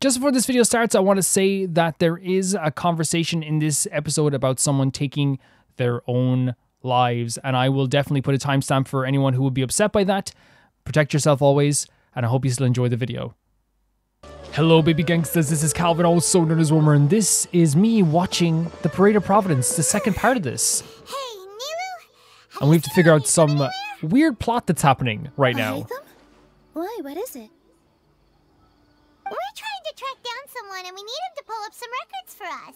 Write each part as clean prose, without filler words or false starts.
Just before this video starts, I want to say that there is a conversation in this episode about someone taking their own lives, and I will definitely put a timestamp for anyone who would be upset by that. Protect yourself always, and I hope you still enjoy the video. Hello, baby gangsters, this is Calvin, also known as Wilmer, and this is me watching the Parade of Providence, the second part of this. Hey, Niru! And we have to figure out some weird plot that's happening right now. Why? What is it? We're trying to track down someone and we need him to pull up some records for us.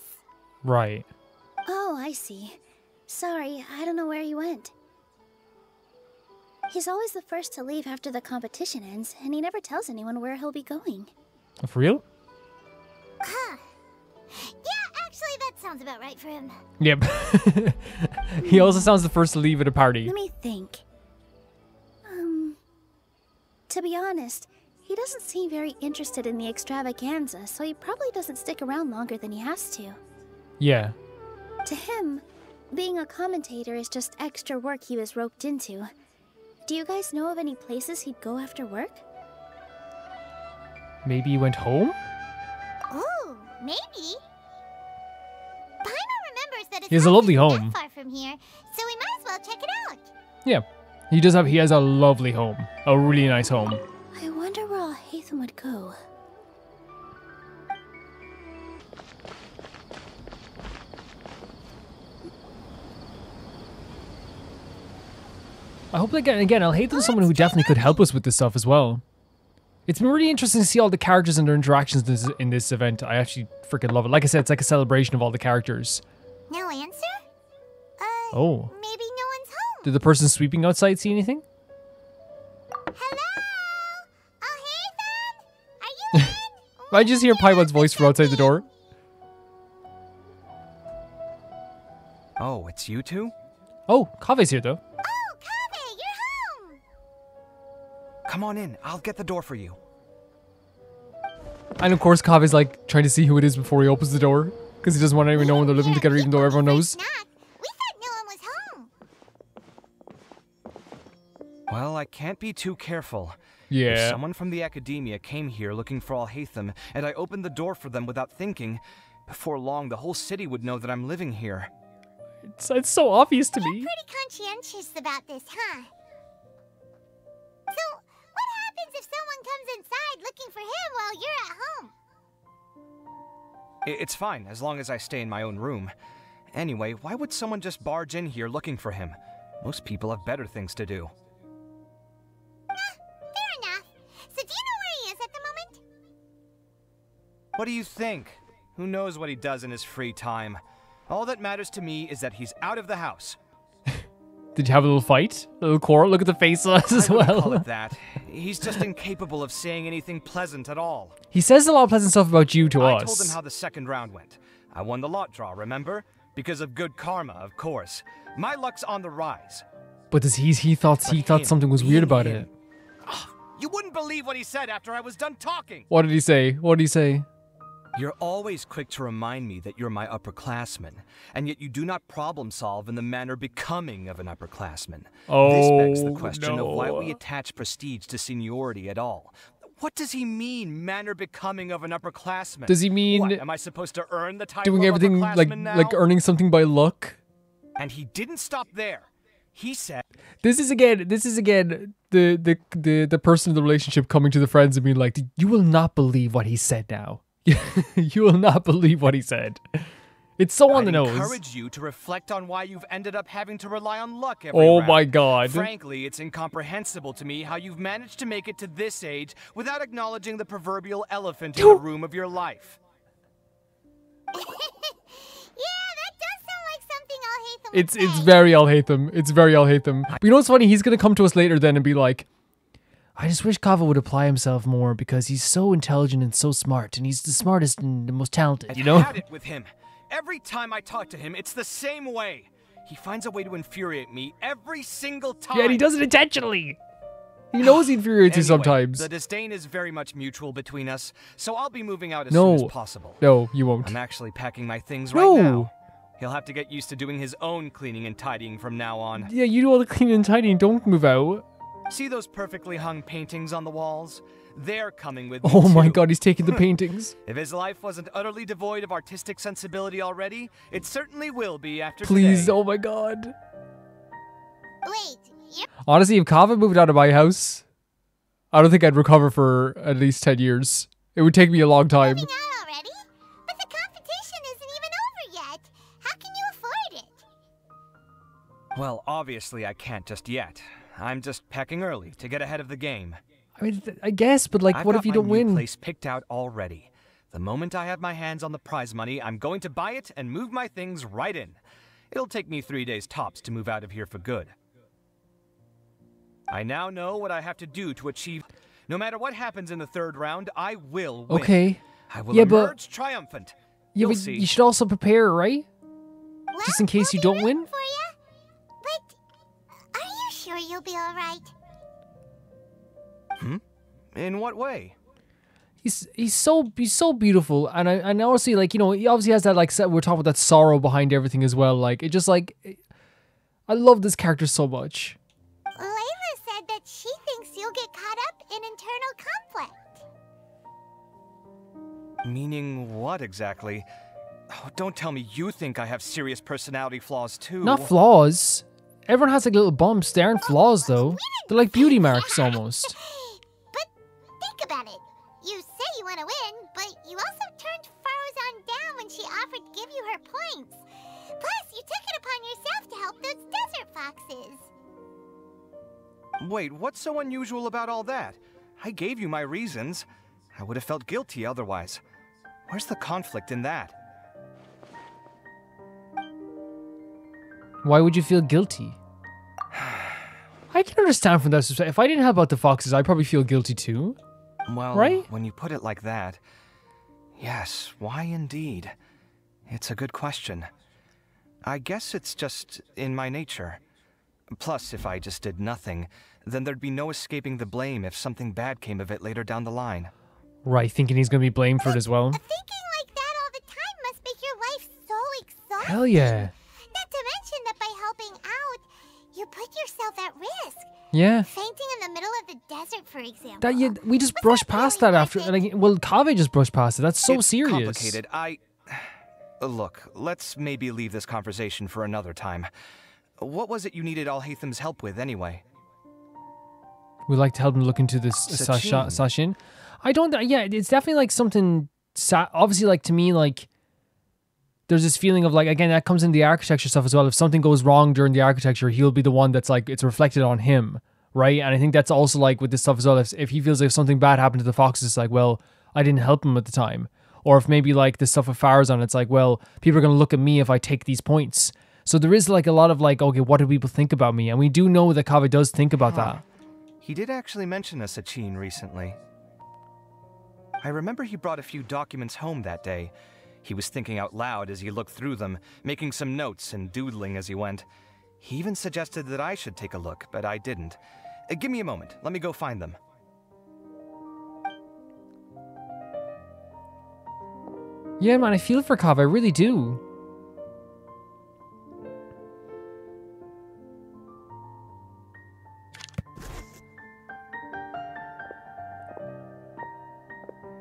Right. Oh, I see. Sorry, I don't know where he went. He's always the first to leave after the competition ends, and he never tells anyone where he'll be going. For real? Huh. Yeah, actually, that sounds about right for him. Yep. He also sounds the first to leave at a party. Let me think. To be honest, he doesn't seem very interested in the extravaganza, so he probably doesn't stick around longer than he has to. Yeah. To him, being a commentator is just extra work he was roped into. Do you guys know of any places he'd go after work? Maybe he went home? Oh, maybe. Paimon remembers that He has a lovely not home. that far from here, so we might as well check it out. Yeah. He has a lovely home. A really nice home. I wonder where Alhaitham would go. I hope that, again, Alhaitham's someone who definitely could help us with this stuff as well. It's been really interesting to see all the characters and their interactions in this event. I actually freaking love it. Like I said, it's like a celebration of all the characters. No answer? Oh. Maybe no one's home. Did the person sweeping outside see anything? Hello? Alhaitham? Are you in? I just hear Paimon's voice from outside the door. Oh, it's you two? Oh, Kave's here though. Oh, Kaveh, you're home! Come on in, I'll get the door for you. And of course, Kave's like trying to see who it is before he opens the door. Because he doesn't want anyone knowing they're living together, even though everyone knows. We thought no one was home. Well, I can't be too careful. Yeah. If someone from the academia came here looking for Alhaitham, and I opened the door for them without thinking, before long the whole city would know that I'm living here. It's so obvious to me. You're pretty conscientious about this, huh? So, what happens if someone comes inside looking for him while you're at home? It's fine, as long as I stay in my own room. Anyway, why would someone just barge in here looking for him? Most people have better things to do. Fair enough. So do you know where he is at the moment? What do you think? Who knows what he does in his free time? All that matters to me is that he's out of the house. Did you have a little fight? A little quarrel? Look at the face on us as I wouldn't call well. it that. He's just incapable of saying anything pleasant at all. He says a lot of pleasant stuff about you to us. I told him how the second round went. I won the lot draw, remember? Because of good karma, of course. My luck's on the rise. But he thought something was weird about it. You wouldn't believe what he said after I was done talking. What did he say? What did he say? You're always quick to remind me that you're my upperclassman, and yet you do not problem solve in the manner becoming of an upperclassman. This begs the question of why we attach prestige to seniority at all. What does he mean, manner becoming of an upperclassman? Does he mean what, am I supposed to earn the title doing of everything upperclassman now? like earning something by luck? And he didn't stop there. He said, This is again the person in the relationship coming to the friends and being like, you will not believe what he said now. You will not believe what he said. It's so on the nose. I encourage you to reflect on why you've ended up having to rely on luck every Oh round. my god. Frankly, it's incomprehensible to me how you've managed to make it to this age without acknowledging the proverbial elephant in the room of your life. Yeah, that does sound like something Alhaitham would It's say. very Alhaitham. It's very Alhaitham. But you know what's funny? He's gonna come to us later then and be like, I just wish Kava would apply himself more because he's so intelligent and so smart, and he's the smartest and the most talented, you know? I've had it with him. Every time I talk to him, it's the same way. He finds a way to infuriate me every single time. Yeah, and he does it intentionally. He knows he infuriates you sometimes. The disdain is very much mutual between us, so I'll be moving out as soon as possible. No, you won't. I'm actually packing my things right now. He'll have to get used to doing his own cleaning and tidying from now on. Yeah, you do all the cleaning and tidying. Don't move out. See those perfectly hung paintings on the walls? They're coming with me Oh my too. god, he's taking the paintings. If his life wasn't utterly devoid of artistic sensibility already, it certainly will be after Please, today. oh my god. Wait, you're Honestly, if Kava moved out of my house, I don't think I'd recover for at least 10 years. It would take me a long time. moving out already? But the competition isn't even over yet. How can you afford it? Well, obviously I can't just yet. I'm just pecking early to get ahead of the game. I mean, I guess, but like, I've what got if you my don't new win? place picked out already. The moment I have my hands on the prize money, I'm going to buy it and move my things right in. It'll take me 3 days tops to move out of here for good. I now know what I have to do to achieve. No matter what happens in the third round, I will win. Okay. I will Yeah, but- emerge triumphant. Yeah, You'll but see. you should also prepare, right? Well, Just in case you we'll be don't win? rooting for ya. But are you sure you'll be all right? In what way? He's so beautiful, and honestly, like, you know, he obviously has that, like, we're talking about that sorrow behind everything as well. Like, it just like, I love this character so much. Layla said that she thinks you'll get caught up in internal conflict. Meaning what exactly? Oh, don't tell me you think I have serious personality flaws too. Not flaws. Everyone has like little bumps. They aren't flaws though. They're like beauty marks almost. But think about it. You say you want to win, but you also turned Farozan down when she offered to give you her points. Plus, you took it upon yourself to help those desert foxes. Wait, what's so unusual about all that? I gave you my reasons. I would have felt guilty otherwise. Where's the conflict in that? Why would you feel guilty? I can understand from that perspective. If I didn't help out the foxes, I'd probably feel guilty too. Well, Right? when you put it like that, yes, why indeed? It's a good question. I guess it's just in my nature. Plus, if I just did nothing, then there'd be no escaping the blame if something bad came of it later down the line. Right, thinking he's gonna be blamed for it as well. Thinking like that all the time must make your life so exhausting. Hell yeah. Not to mention that by helping out, you put yourself at risk. Yeah. Fainting in the middle of the desert, for example. That yeah, we just Was brushed that past really that worth after. it? Like, well, Kaveh just brushed past it. That's so It's serious. complicated. Look, let's maybe leave this conversation for another time. What was it you needed Alhaitham's help with, anyway? We'd like to help him look into this Sachin. Sachin. I don't. Yeah, it's definitely like something. Obviously, like to me, like there's this feeling of like, again, that comes in the architecture stuff as well. If something goes wrong during the architecture, he'll be the one that's like it's reflected on him, right? And I think that's also like with this stuff as well. If he feels like something bad happened to the foxes, it's like, well, I didn't help him at the time. Or if maybe like the stuff with Farazan, it's like, well, people are gonna look at me if I take these points. So there is like a lot of like, okay, what do people think about me? And we do know that Kaveh does think about that. He did actually mention a Sachin recently. I remember he brought a few documents home that day. He was thinking out loud as he looked through them, making some notes and doodling as he went. He even suggested that I should take a look, but I didn't. Give me a moment. Let me go find them. Yeah, man, I feel for Kaveh, I really do.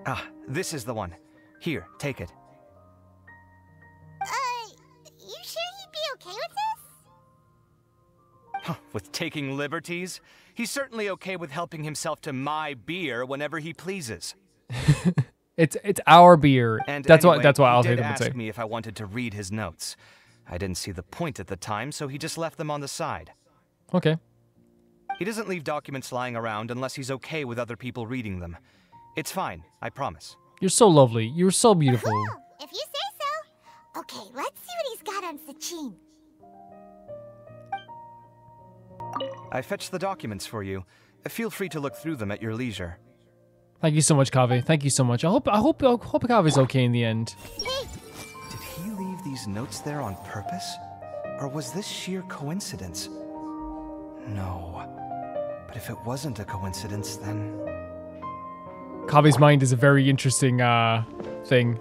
Ah, this is the one. Here, take it. You sure he'd be okay with this? Huh, with taking liberties? He's certainly okay with helping himself to my beer whenever he pleases. It's our beer. And That's anyway, what I'll he take did them and say. ask me if I wanted to read his notes. I didn't see the point at the time, so he just left them on the side. Okay. He doesn't leave documents lying around unless he's okay with other people reading them. It's fine, I promise. You're so lovely. You're so beautiful. Cool, if you say so. Okay, let's see what he's got on Sachin. I fetched the documents for you. Feel free to look through them at your leisure. Thank you so much, Kaveh. Thank you so much. I hope Kaveh's okay in the end. Hey, Did he leave these notes there on purpose? Or was this sheer coincidence? No. But if it wasn't a coincidence, then... Kaveh's mind is a very interesting thing.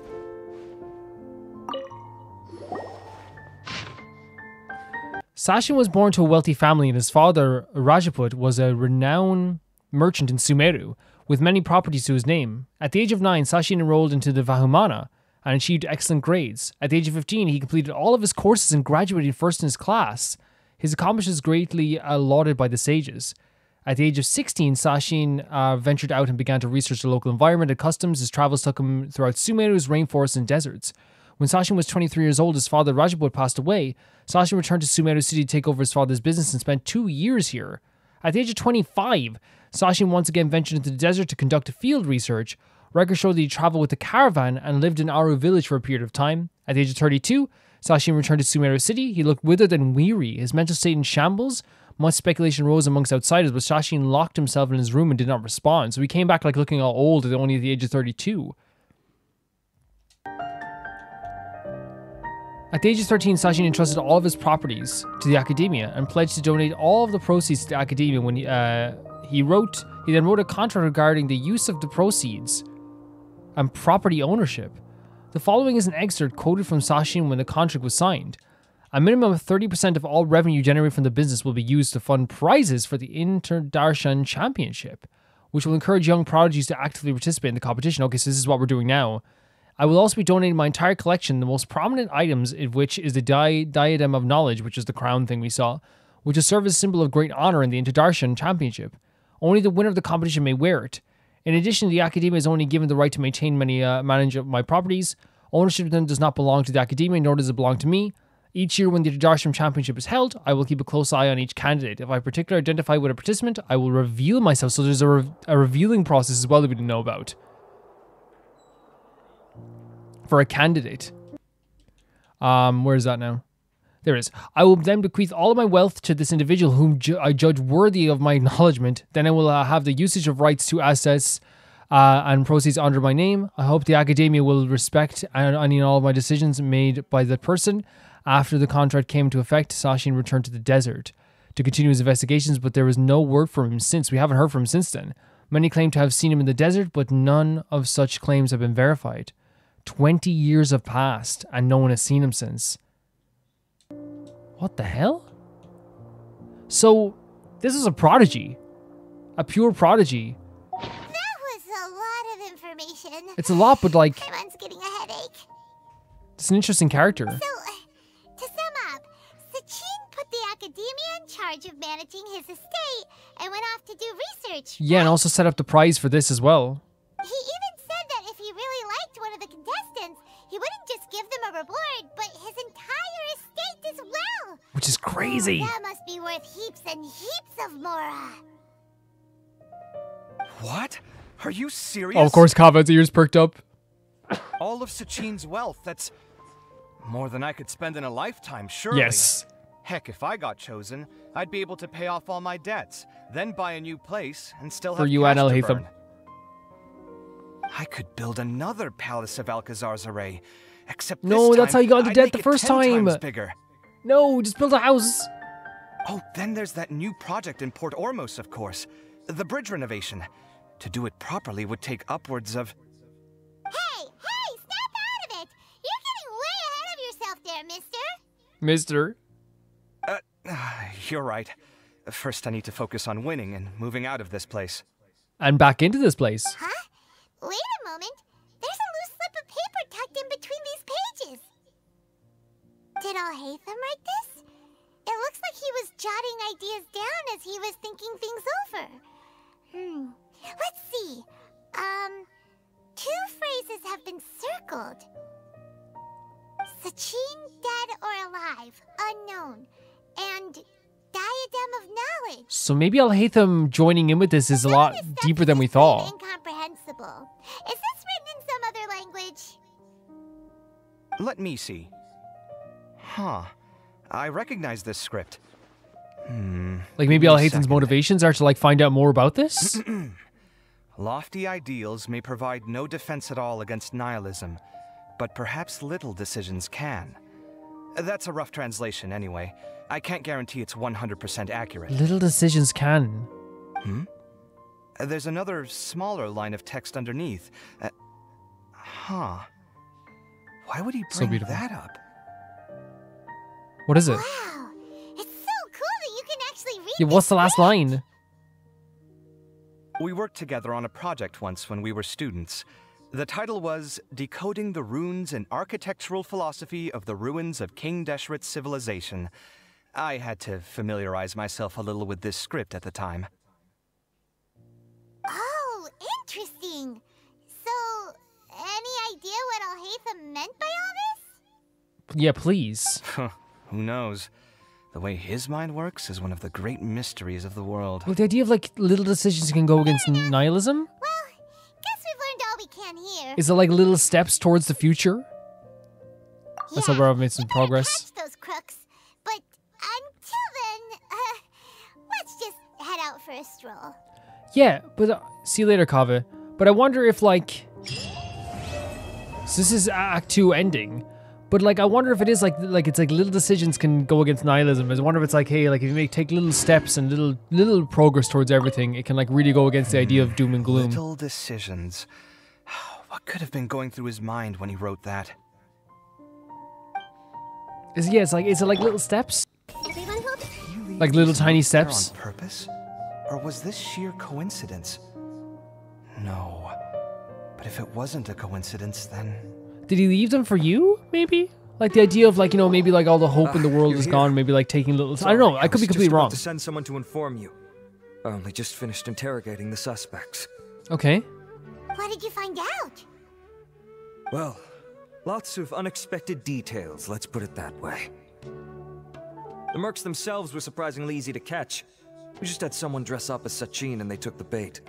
Sachin was born to a wealthy family, and his father, Rajaput, was a renowned merchant in Sumeru, with many properties to his name. At the age of 9, Sachin enrolled into the Vahumana and achieved excellent grades. At the age of 15, he completed all of his courses and graduated first in his class. His accomplishments greatly lauded by the sages. At the age of 16, Sachin ventured out and began to research the local environment and customs. His travels took him throughout Sumeru's rainforests and deserts. When Sachin was 23 years old, his father Rajaput passed away. Sachin returned to Sumeru City to take over his father's business and spent 2 years here. At the age of 25, Sachin once again ventured into the desert to conduct field research. Records show that he traveled with a caravan and lived in Aru village for a period of time. At the age of 32, Sachin returned to Sumeru City. He looked withered and weary, his mental state in shambles. Much speculation rose amongst outsiders, but Sachin locked himself in his room and did not respond. So he came back like looking all old, only at the age of 32. At the age of 13, Sachin entrusted all of his properties to the academia and pledged to donate all of the proceeds to the academia. When he then wrote a contract regarding the use of the proceeds and property ownership. The following is an excerpt quoted from Sachin when the contract was signed. A minimum of 30% of all revenue generated from the business will be used to fund prizes for the Inter-Darshan Championship, which will encourage young prodigies to actively participate in the competition. Okay, so this is what we're doing now. I will also be donating my entire collection, the most prominent items of which is the Diadem of Knowledge, which is the crown thing we saw, which will serve as a symbol of great honor in the Inter-Darshan Championship. Only the winner of the competition may wear it. In addition, the academia is only given the right to maintain manage my properties. Ownership of them does not belong to the academia, nor does it belong to me. Each year when the Inter-Darshan Championship is held, I will keep a close eye on each candidate. If I particularly identify with a participant, I will reveal myself. So there's a revealing process as well that we didn't know about. For a candidate. Where is that now? There it is. I will then bequeath all of my wealth to this individual whom I judge worthy of my acknowledgement. Then I will have the usage of rights to assets and proceeds under my name. I hope the academia will respect any and all of my decisions made by the person. After the contract came into effect, Sachin returned to the desert to continue his investigations, but there was no word from him since. We haven't heard from him since then. Many claim to have seen him in the desert, but none of such claims have been verified. 20 years have passed, and no one has seen him since. What the hell? So, this is a prodigy. A pure prodigy. That was a lot of information. It's a lot, but like... Everyone's getting a headache. It's an interesting character. So, to sum up, Sachin put the academia in charge of managing his estate and went off to do research. Yeah, and also set up the prize for this as well. He even said that if he really liked one of the contestants, he wouldn't just give them a reward, but his entire estate as well. Which is crazy. That must be worth heaps and heaps of Mora. What? Are you serious? Oh, of course, Kava's ears perked up. All of Sachin's wealth, that's more than I could spend in a lifetime, surely. Yes. Heck, if I got chosen, I'd be able to pay off all my debts, then buy a new place, and still For have you, cash Anel to Hatham. burn. I could build another palace of Alcazar's array, except No, this that's how time, you got into I'd debt make the it first 10 time. times bigger. No, just build a house. Oh, then there's that new project in Port Ormos, of course. The bridge renovation. To do it properly would take upwards of... Hey, snap out of it! You're getting way ahead of yourself there, Mister. You're right. First I need to focus on winning and moving out of this place. And back into this place. Huh? Wait a moment. There's a loose slip of paper tucked in between these pages. Did Alhaitham write this? It looks like he was jotting ideas down as he was thinking things over. Let's see. Two phrases have been circled. Sachin, dead or alive, unknown. And Diadem of Knowledge. So maybe Alhaitham joining in with this is a lot deeper than we thought. Incomprehensible. Is this written in some other language? Let me see. Huh. I recognize this script. Like maybe Alhaitham's motivations are to like find out more about this? Lofty ideals may provide no defense at all against nihilism, but perhaps little decisions can. That's a rough translation anyway. I can't guarantee it's 100% accurate. Little decisions can. There's another smaller line of text underneath. Why would he bring beautiful. that up? What is it? Wow, it's Yeah, what's the last line? We worked together on a project once when we were students. The title was Decoding the Runes and Architectural Philosophy of the Ruins of King Deshret's Civilization. I had to familiarize myself a little with this script at the time. Oh, interesting. So, any idea what Alhaitham meant by all this? Yeah, please. Who knows? The way his mind works is one of the great mysteries of the world. Well, the idea of like little decisions can go against nihilism? Well, guess we've learned all we can here. Is it like little steps towards the future? Let's hope Yeah, I've made some progress. catch those crooks. But until then, let's just head out for a stroll. Yeah, but see you later, Kaveh. But I wonder if like... So this is Act 2 ending. But like, I wonder if it is like it's like little decisions can go against nihilism. I wonder if it's like, hey, like if you take little steps and little progress towards everything, it can like really go against the idea of doom and gloom. Little decisions. What could have been going through his mind when he wrote that? Is it like little steps? Everyone hold... Like little tiny There steps? on purpose? Or was this sheer coincidence? No. But if it wasn't a coincidence, then... Did he leave them for you, maybe? Like the idea of like, you know, maybe like all the hope in the world is gone, maybe like taking little... I don't know, I could be completely wrong. To send someone to inform you. I only just finished interrogating the suspects. Okay. What did you find out? Well, lots of unexpected details, let's put it that way. The mercs themselves were surprisingly easy to catch. We just had someone dress up as Sachin and they took the bait.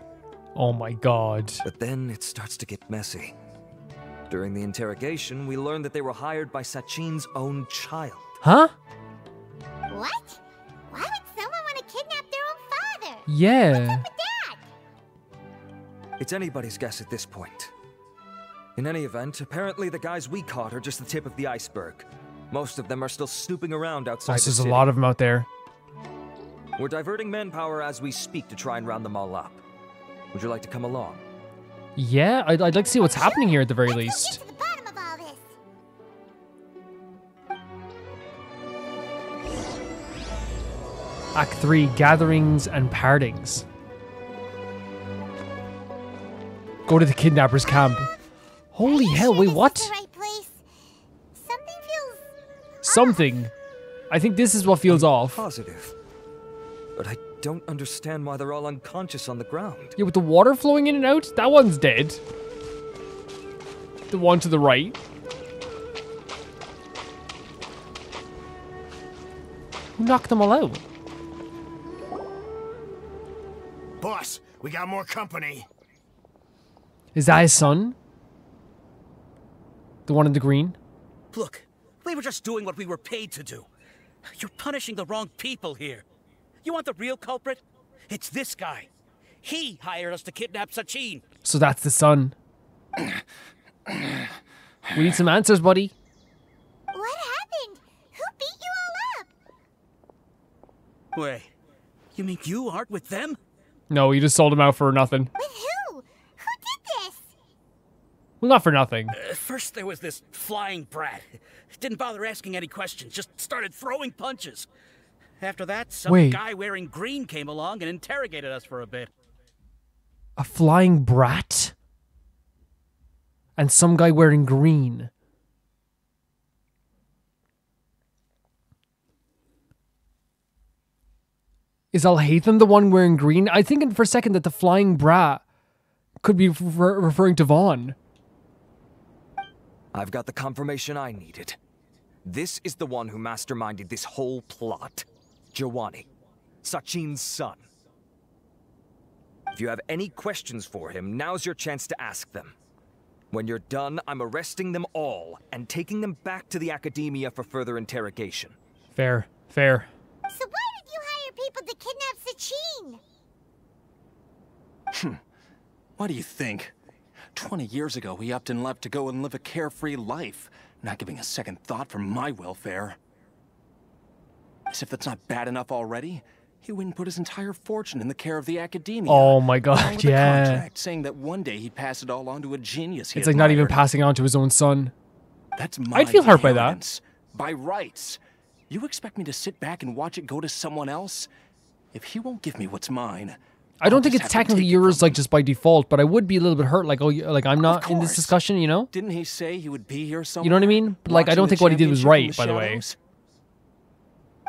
Oh my god. But then it starts to get messy. During the interrogation, we learned that they were hired by Sachin's own child. Huh? What? Why would someone want to kidnap their own father? Yeah. With that? It's anybody's guess at this point. In any event, apparently the guys we caught are just the tip of the iceberg. Most of them are still snooping around outside the There's city. a lot of them out there. We're diverting manpower as we speak to try and round them all up. Would you like to come along? Yeah, I'd like to see what's happening here at the very Let's least. go get to the bottom of all this. Act 3, Gatherings and Partings. Go to the kidnappers' camp. Holy Are you hell, sure wait, this is what? the right place? Something feels... Something. I think this is what feels off. Positive. But I don't understand why they're all unconscious on the ground. Yeah, with the water flowing in and out, that one's dead. The one to the right. Who knocked them all out? Boss, we got more company. Is that his son? The one in the green? Look, we were just doing what we were paid to do. You're punishing the wrong people here. You want the real culprit? It's this guy. He hired us to kidnap Sachin. So that's the son. We need some answers, buddy. What happened? Who beat you all up? Wait, you mean you aren't with them? No, you just sold him out for nothing. With who? Who did this? Well, not for nothing. First there was this flying brat. Didn't bother asking any questions, just started throwing punches. After that, some guy wearing green came along and interrogated us for a bit. A flying brat? And some guy wearing green. Is Alhaitham the one wearing green? I think for a second that the flying brat could be referring to Vaughn. I've got the confirmation I needed. This is the one who masterminded this whole plot. Jawani, Sachin's son. If you have any questions for him, now's your chance to ask them. When you're done, I'm arresting them all and taking them back to the academia for further interrogation. Fair, fair. So why did you hire people to kidnap Sachin? What do you think? 20 years ago, he upped and left to go and live a carefree life, not giving a second thought for my welfare. As if that's not bad enough already, he went and put his entire fortune in the care of the academia. Oh my along god, with a yeah. contract saying that one day he'd pass it all on to a genius he It's like not even admired. passing on to his own son. That's my I'd feel hurt by that. inheritance. By rights. You expect me to sit back and watch it go to someone else? If he won't give me what's mine, I don't think just it's have to technically take it yours, from like him. just by default, but I would be a little bit hurt, like, oh, like I'm not in this course. discussion, you know? Didn't he say he would be here somewhere? You know what I mean? But, like, I watching don't the think what he did was championship right, from by the way. shadows?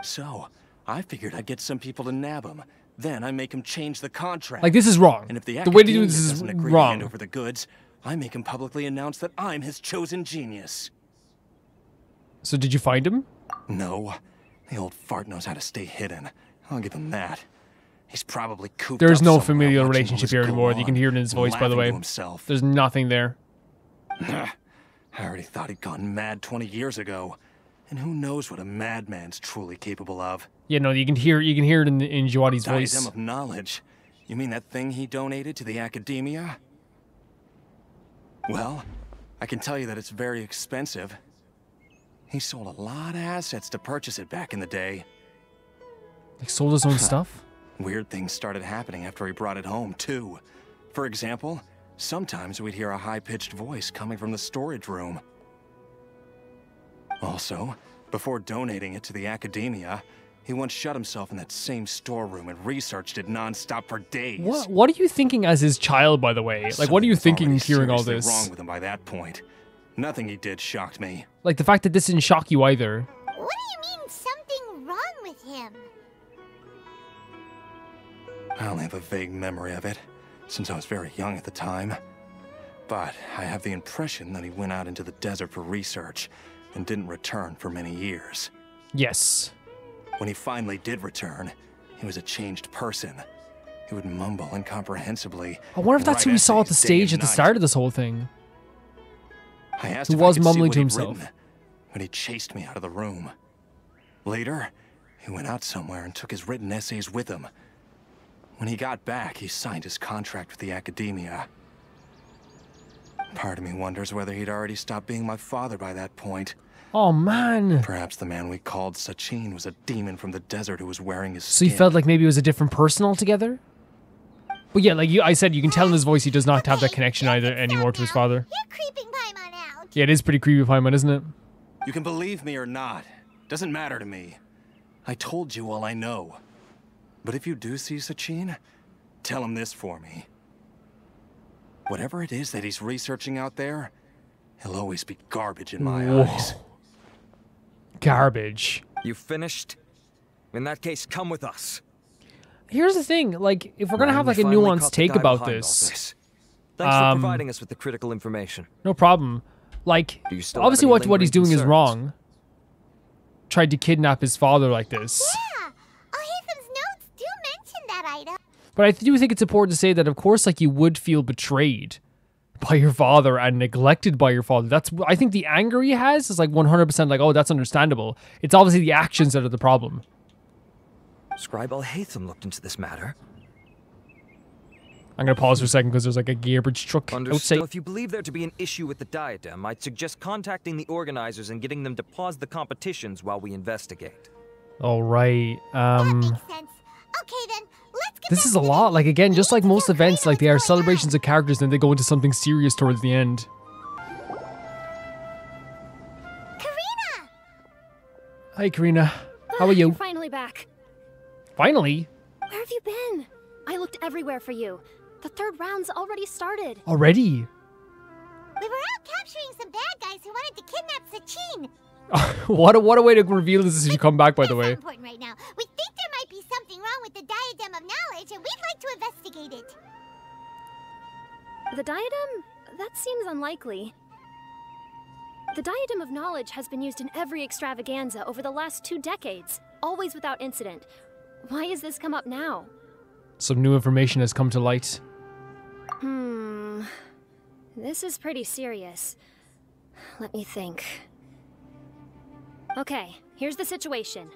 So, I figured I'd get some people to nab him. Then I make him change the contract. Like, this is wrong. And if the way to do academia this is doesn't agree to hand wrong. over the goods, I make him publicly announce that I'm his chosen genius. So did you find him? No, the old fart knows how to stay hidden. I'll give him that. He's probably cooped There's up no somewhere familial watching relationship Louis here go anymore. You can on, hear it in his voice, by the laughing way. to himself. There's nothing there. I already thought he'd gone mad 20 years ago. And who knows what a madman's truly capable of. Yeah, no, you can hear it in Jawadi's voice. Diadem of knowledge. You mean that thing he donated to the academia? Well, I can tell you that it's very expensive. He sold a lot of assets to purchase it back in the day. Like, sold his own stuff? Weird things started happening after he brought it home, too. For example, sometimes we'd hear a high-pitched voice coming from the storage room. Also, before donating it to the academia, he once shut himself in that same storeroom and researched it non-stop for days. What are you thinking as his child, by the way? Like, what are you thinking hearing all this? Wrong with him by that point. Nothing he did shocked me. Like, the fact that this didn't shock you either. What do you mean something wrong with him? I only have a vague memory of it, since I was very young at the time. But I have the impression that he went out into the desert for research and didn't return for many years. Yes. When he finally did return, he was a changed person. He would mumble incomprehensibly. I wonder if that's who we saw at the stage at the start of this whole thing. I asked He if I was could see mumbling what to he'd himself. written, but he chased me out of the room. Later, he went out somewhere and took his written essays with him. When he got back, he signed his contract with the academia. Part of me wonders whether he'd already stopped being my father by that point. Oh, man. Perhaps the man we called Sachin was a demon from the desert who was wearing his So skin. you felt like maybe it was a different person altogether? But yeah, like I said, you can tell in his voice he does not have that connection either anymore to his father. You're creeping Paimon out. Yeah, it is pretty creepy, Paimon, isn't it? You can believe me or not. Doesn't matter to me. I told you all I know. But if you do see Sachin, tell him this for me. Whatever it is that he's researching out there, he'll always be garbage in my eyes. Garbage. You finished? In that case, come with us. Here's the thing, like, if we're gonna have We like a finally nuanced caught the take guy about behind all this, Thanks for providing us with the critical information. no problem. Like, Do you still have obviously any what he's lingering doing is concerns? wrong. Tried to kidnap his father like this. Yeah, Ahitham's notes do mention that item. But I do think it's important to say that, of course, like, you would feel betrayed by your father and neglected by your father. That's, I think the anger he has is like 100% like, oh, that's understandable. It's obviously the actions that are the problem. Scribe Al-Haytham looked into this matter. I'm going to pause for a second because there's like a garbage truck Understood. outside. If you believe there to be an issue with the diadem, I'd suggest contacting the organizers and getting them to pause the competitions while we investigate. All right. That makes sense. Okay then, let's get This back is to a the lot. Like, again, just like most Karina events, like they are what's going on. celebrations of characters and they go into something serious towards the end. Karina! Hi, Karina. How are you? You're finally back. Finally? Where have you been? I looked everywhere for you. The third round's already started. Already? We were out capturing some bad guys who wanted to kidnap Sachin. what a way to reveal this as you come back, by the That's way. not important right now. We think there might be something wrong with the Diadem of Knowledge, and we'd like to investigate it. The diadem? That seems unlikely. The Diadem of Knowledge has been used in every extravaganza over the last 2 decades, always without incident. Why has this come up now? Some new information has come to light. This is pretty serious. Let me think. Okay, here's the situation.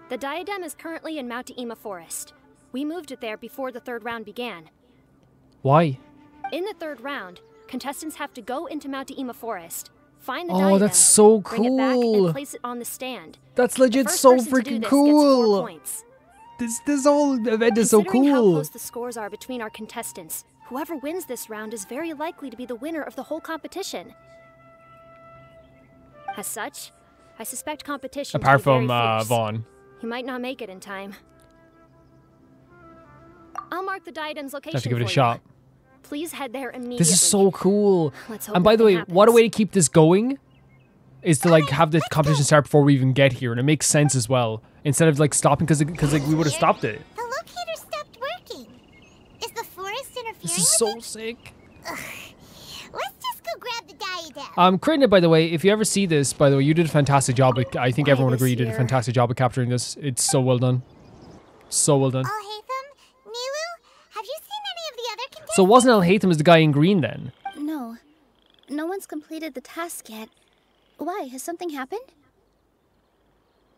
The diadem is currently in Mount Ima Forest. We moved it there before the third round began. Why? In the third round, contestants have to go into Mount Ima Forest, find the Oh, diadem, that's so bring it back, cool. and place it on the stand. That's The legit first so person to do freaking this cool. Gets 4 points. This whole event is so Considering how cool. close the scores are between our contestants, whoever wins this round is very likely to be the winner of the whole competition. As such, I suspect competition Apart to be very from fierce. Vaughn. You might not make it in time. I'll mark the diadem's location. Have to give it a for you. shot. Please head there immediately. This is so cool. Let's hope And by the way, nothing what a way to happens. keep this going is to like have the competition start before we even get here, and it makes sense as well. Instead of like stopping because like we would have stopped it. The locator stopped working. Is the forest interfering This is with so it? sick. Let's just go grab the diadem. Krina, by the way, if you ever see this, by the way, you did a fantastic job. I think Why everyone would this agree you did a year? fantastic job of capturing this. It's so well done. So well done. Alhaitham, Nilu, have you seen any of the other contestants? So wasn't Alhaitham as the guy in green then? No. No one's completed the task yet. Why? Has something happened?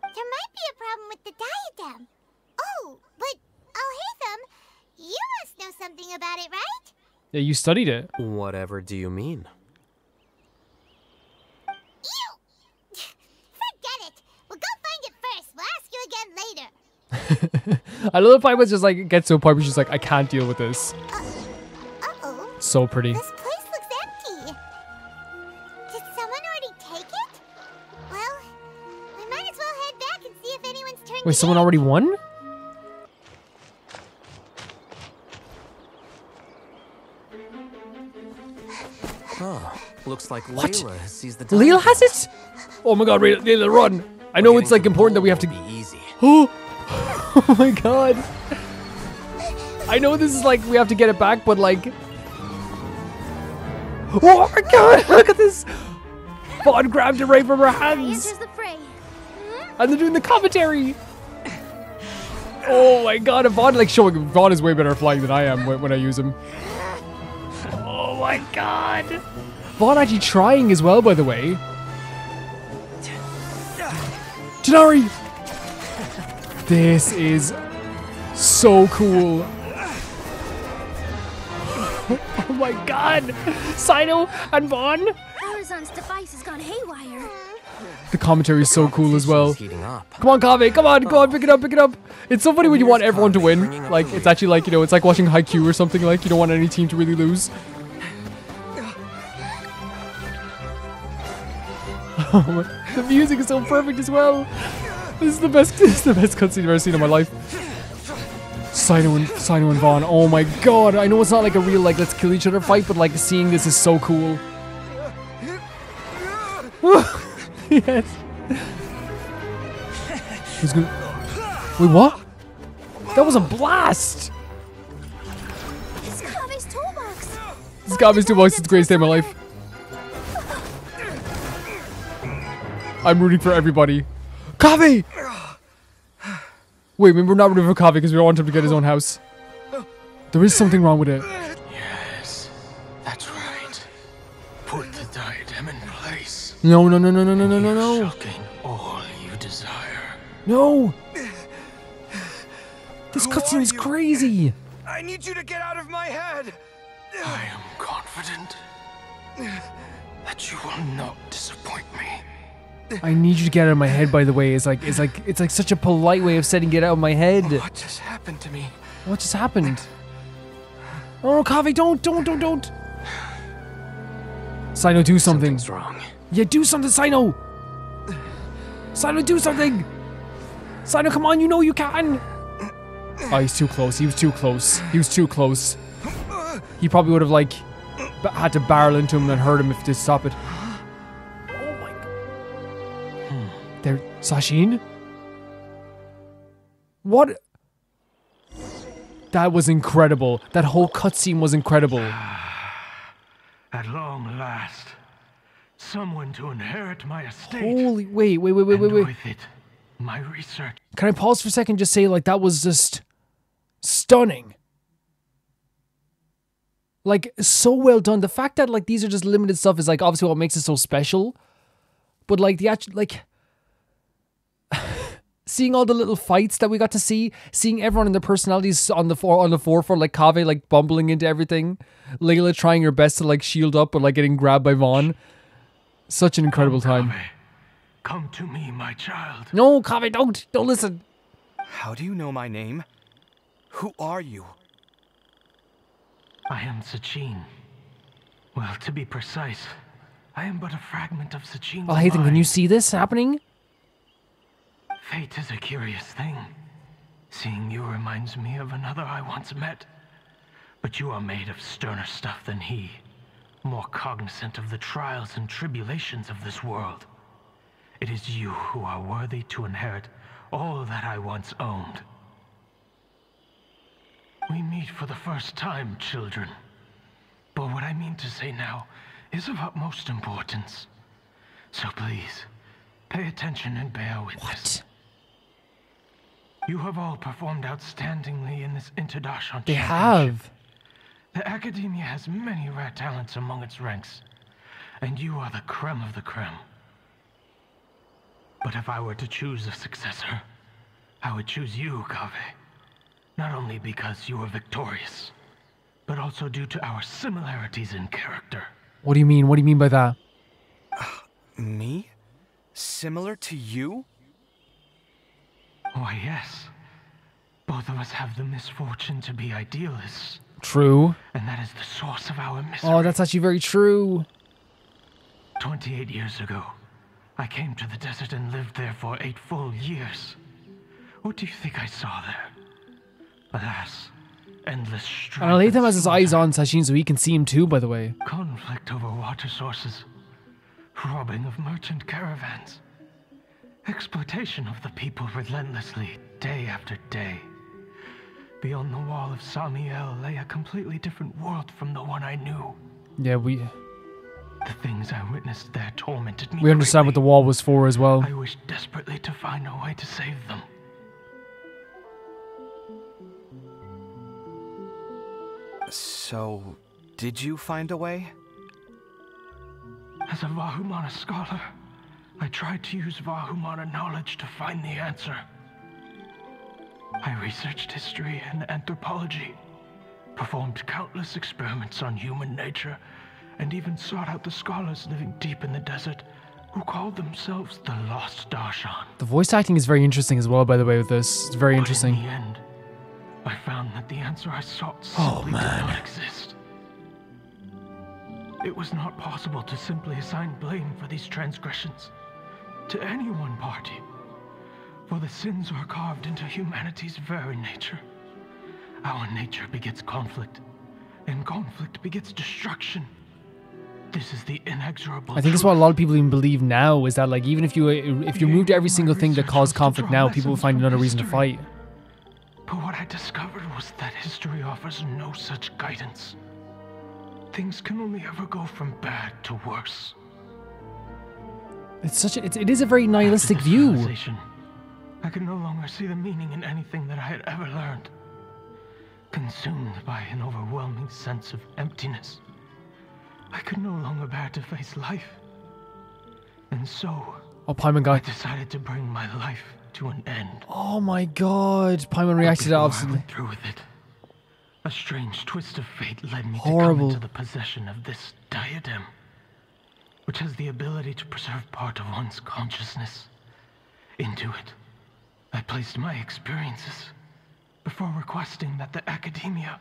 There might be a problem with the diadem. Oh, but Alhaitham, you must know something about it, right? Yeah, you studied it. Whatever do you mean? You! Forget it. We'll go find it first. We'll ask you again later. I love if I was just like gets to a point where she's like, I can't deal with this. Uh-oh. So pretty. This place looks empty. Did someone already take it? Well, we might as well head back and see if anyone's turned Wait, it someone in. already won? Oh, looks like What? Layla sees the Leela diagram. has it? Oh my god, Leela, run! I know it's like important that we have to. Be easy. Oh my god! I know this is like we have to get it back, but like. Oh my god! Look at this! Vaughn grabbed it right from her hands, Enters the fray. and they're doing the commentary. Oh my god! And Vaughn like showing. Vaughn is way better at flying than I am when I use him. Oh my god! Vaughn actually trying as well, by the way. Janari! This is so cool. Oh my god! Sino and Vaughn! Horizon's device has gone haywire. The commentary is so cool as well. Heating up. Come on, Kave, come on, pick it up, pick it up. It's so funny when you want everyone to win. Like, it's actually like, you know, it's like watching Haikyuu or something, like, you don't want any team to really lose. The music is so perfect as well. This is the best cutscene I've ever seen in my life. Sino and Vaughn, oh my god. I know it's not like a real, like, let's kill each other fight, but like, seeing this is so cool. Yes. Who's gonna... Wait, what? That was a blast! It's Kave's toolbox. This Kave's toolbox is the greatest day of my life. I'm rooting for everybody. Kave! Wait, we're not rooting for Kave because we don't want him to get his own house. There is something wrong with it. Yes, that's right. Put the diadem in place. No. You shall gain all you desire. No! This cutscene is crazy! I need you to get out of my head! I am confident that you will not disappoint me. I need you to get out of my head, by the way. It's like such a polite way of saying get out of my head. What just happened to me? What just happened? Oh, Kave, don't. Sino, do something. Something's wrong. Yeah, do something, Sino. Sino, do something. Sino, come on, you know you can. Oh, he's too close. He was too close. He probably would have, like, had to barrel into him and hurt him if to stop it. Oh my god. There, Sashin? What? That was incredible. That whole cutscene was incredible. At long last, someone to inherit my estate. Holy, wait. And with it, my research. Can I pause for a second and just say, like, that was just stunning. Like, so well done. The fact that, like, these are just limited stuff is, like, obviously what makes it so special. But, like, the actual, like, seeing all the little fights that we got to see, seeing everyone and their personalities on the forefront, like Kave, like, bumbling into everything. Layla trying her best to, like, shield up, but, like, getting grabbed by Vaughn. Such an incredible time. Come to me, my child. No, Kave, don't listen. How do you know my name? Who are you? I am Sachin. Well, to be precise, I am but a fragment of Sachin's Oh, Hayden, can you mind. see this happening? Fate is a curious thing. Seeing you reminds me of another I once met. But you are made of sterner stuff than he. More cognizant of the trials and tribulations of this world. It is you who are worthy to inherit all that I once owned. We meet for the first time, children. But what I mean to say now is of utmost importance. So please, pay attention and bear witness. What? You have all performed outstandingly in this Interdash They have. The Academia has many rare talents among its ranks, and you are the creme of the creme. But if I were to choose a successor, I would choose you, Kaveh. Not only because you were victorious, but also due to our similarities in character. What do you mean? What do you mean by that? Me? Similar to you? Why, yes. Both of us have the misfortune to be idealists. True. And that is the source of our misery. Oh, that's actually very true. 28 years ago, I came to the desert and lived there for 8 full years. What do you think I saw there? Alas, endless strife. And Latham has his eyes on Sashin so he can see him too, by the way. Conflict over water sources. Robbing of merchant caravans. Exploitation of the people relentlessly, day after day. Beyond the wall of Samiel lay a completely different world from the one I knew. Yeah, The things I witnessed there tormented me. we understand what the wall was for as well. I wished desperately to find a way to save them. So, did you find a way? As a Vahumana scholar, I tried to use Vahumana knowledge to find the answer. I researched history and anthropology, performed countless experiments on human nature, and even sought out the scholars living deep in the desert who called themselves the Lost Darshan. The voice acting is very interesting as well, by the way, with this. It's very interesting. In the end, I found that the answer I sought simply did not exist. It was not possible to simply assign blame for these transgressions to any one party, for the sins are carved into humanity's very nature. Our nature begets conflict, and conflict begets destruction. This is the inexorable I think that's what a lot of people even believe now, is that like even if you removed every single thing that caused conflict now, people will find another reason to fight. But what I discovered was that history offers no such guidance. Things can only ever go from bad to worse. It is a very nihilistic After this view. realization, I could no longer see the meaning in anything that I had ever learned. Consumed by an overwhelming sense of emptiness, I could no longer bear to face life. And so, Oh, Paimon I got. decided to bring my life to an end. Oh my god. Paimon reacted Before I obviously. went through with it, a strange twist of fate led me Horrible. to come into the possession of this diadem, which has the ability to preserve part of one's consciousness. Into it, I placed my experiences before requesting that the Academia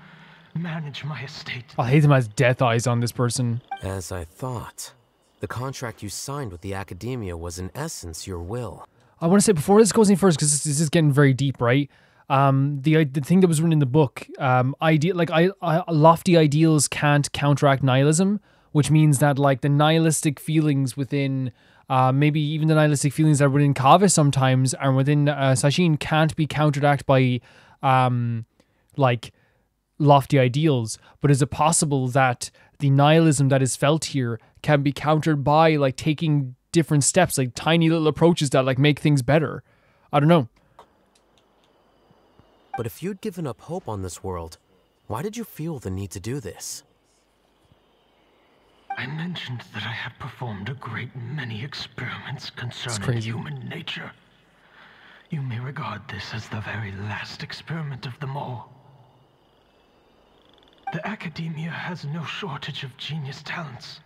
manage my estate. I hate him as death eyes on this person. As I thought, the contract you signed with the Academia was in essence your will. I want to say before this goes any further, because this is getting very deep, right? The thing that was written in the book, lofty ideals can't counteract nihilism, which means that like the nihilistic feelings within, maybe even the nihilistic feelings that are within Kaveh sometimes and within Sashin can't be counteracted by, like lofty ideals. But is it possible that the nihilism that is felt here can be countered by like taking different steps, like tiny little approaches that like make things better? I don't know. But if you'd given up hope on this world, why did you feel the need to do this? I mentioned that I had performed a great many experiments concerning human nature. You may regard this as the very last experiment of them all. The Academia has no shortage of genius talents,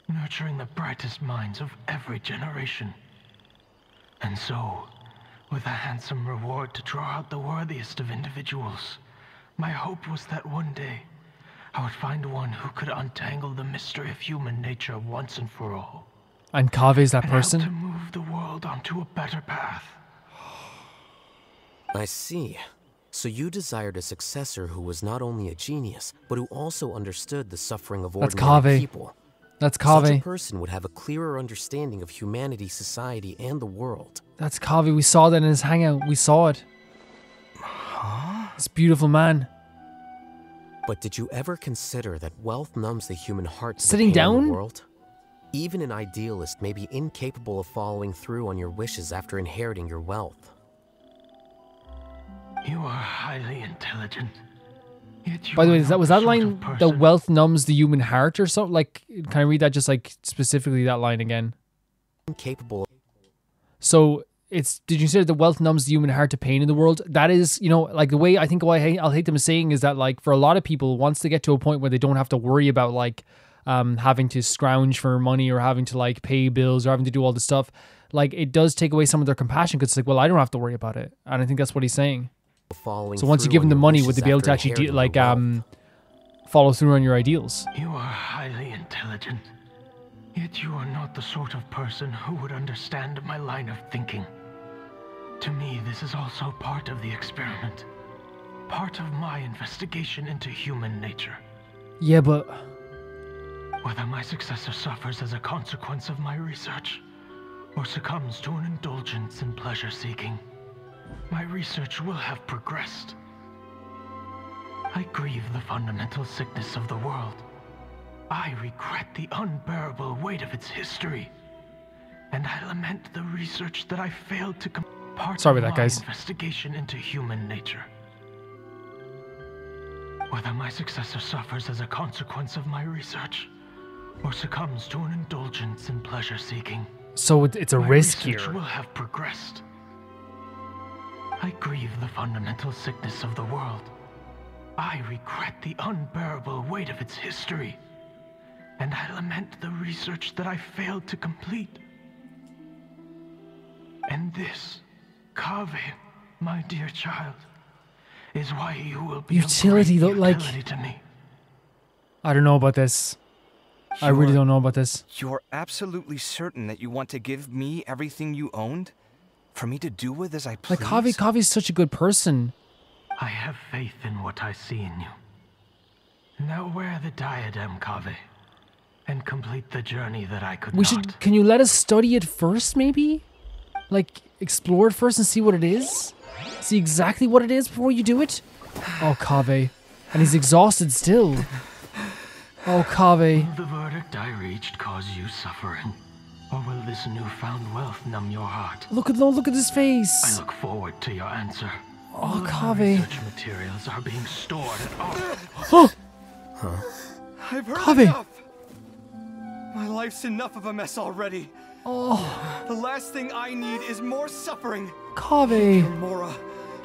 nurturing the brightest minds of every generation. And so, with a handsome reward to draw out the worthiest of individuals, my hope was that one day I would find one who could untangle the mystery of human nature once and for all. And Kaveh is that and person? help to move the world onto a better path. I see. So you desired a successor who was not only a genius, but who also understood the suffering of ordinary people. That's Such a Kaveh. person would have a clearer understanding of humanity, society, and the world. That's Kaveh. We saw that in his hangout. We saw it. Huh? This beautiful man. But did you ever consider that wealth numbs the human heart to Sitting the pain of down? the world? Even an idealist may be incapable of following through on your wishes after inheriting your wealth. You are highly intelligent. Yet you By the way, are not was that sort line, of the person- wealth numbs the human heart or something? Like, can I read that just like specifically that line again? Incapable. So it's, did you say the wealth numbs the human heart to pain in the world? That is, you know, like the way I think I'll hate them saying is that like for a lot of people, once they get to a point where they don't have to worry about like having to scrounge for money or having to like pay bills or having to do all this stuff, like it does take away some of their compassion because it's like, well, I don't have to worry about it. And I think that's what he's saying. So once you give them the money, would they be able to actually follow through on your ideals? You are highly intelligent. Yet you are not the sort of person who would understand my line of thinking. To me, this is also part of the experiment. Part of my investigation into human nature. Yeah, but... Whether my successor suffers as a consequence of my research, or succumbs to an indulgence in pleasure-seeking, my research will have progressed. I grieve the fundamental sickness of the world. I regret the unbearable weight of its history. And I lament the research that I failed to complete. Sorry about that, guys. Investigation into human nature. Whether my successor suffers as a consequence of my research, or succumbs to an indulgence in pleasure-seeking. So it's a risk here. My research will have progressed. I grieve the fundamental sickness of the world. I regret the unbearable weight of its history. And I lament the research that I failed to complete. And this, Kaveh, my dear child, is why you will be utility, though, like... to me. I don't know about this. I really don't know about this. You're absolutely certain that you want to give me everything you owned? For me to do with as I please? Like, Kaveh's such a good person. I have faith in what I see in you. Now wear the diadem, Kaveh, and complete the journey that I could not. Can you let us study it first, maybe? Like, explore it first and see what it is? See exactly what it is before you do it? Oh, Kaveh. And he's exhausted still. Oh, Kaveh. Will the verdict I reached cause you suffering? Or will this newfound wealth numb your heart? Look at his face. I look forward to your answer. Oh, Kaveh. Research materials are being stored at all. Oh! Huh? I've heard Kaveh. enough. My life's enough of a mess already. Oh. The last thing I need is more suffering. Kaveh. Mora,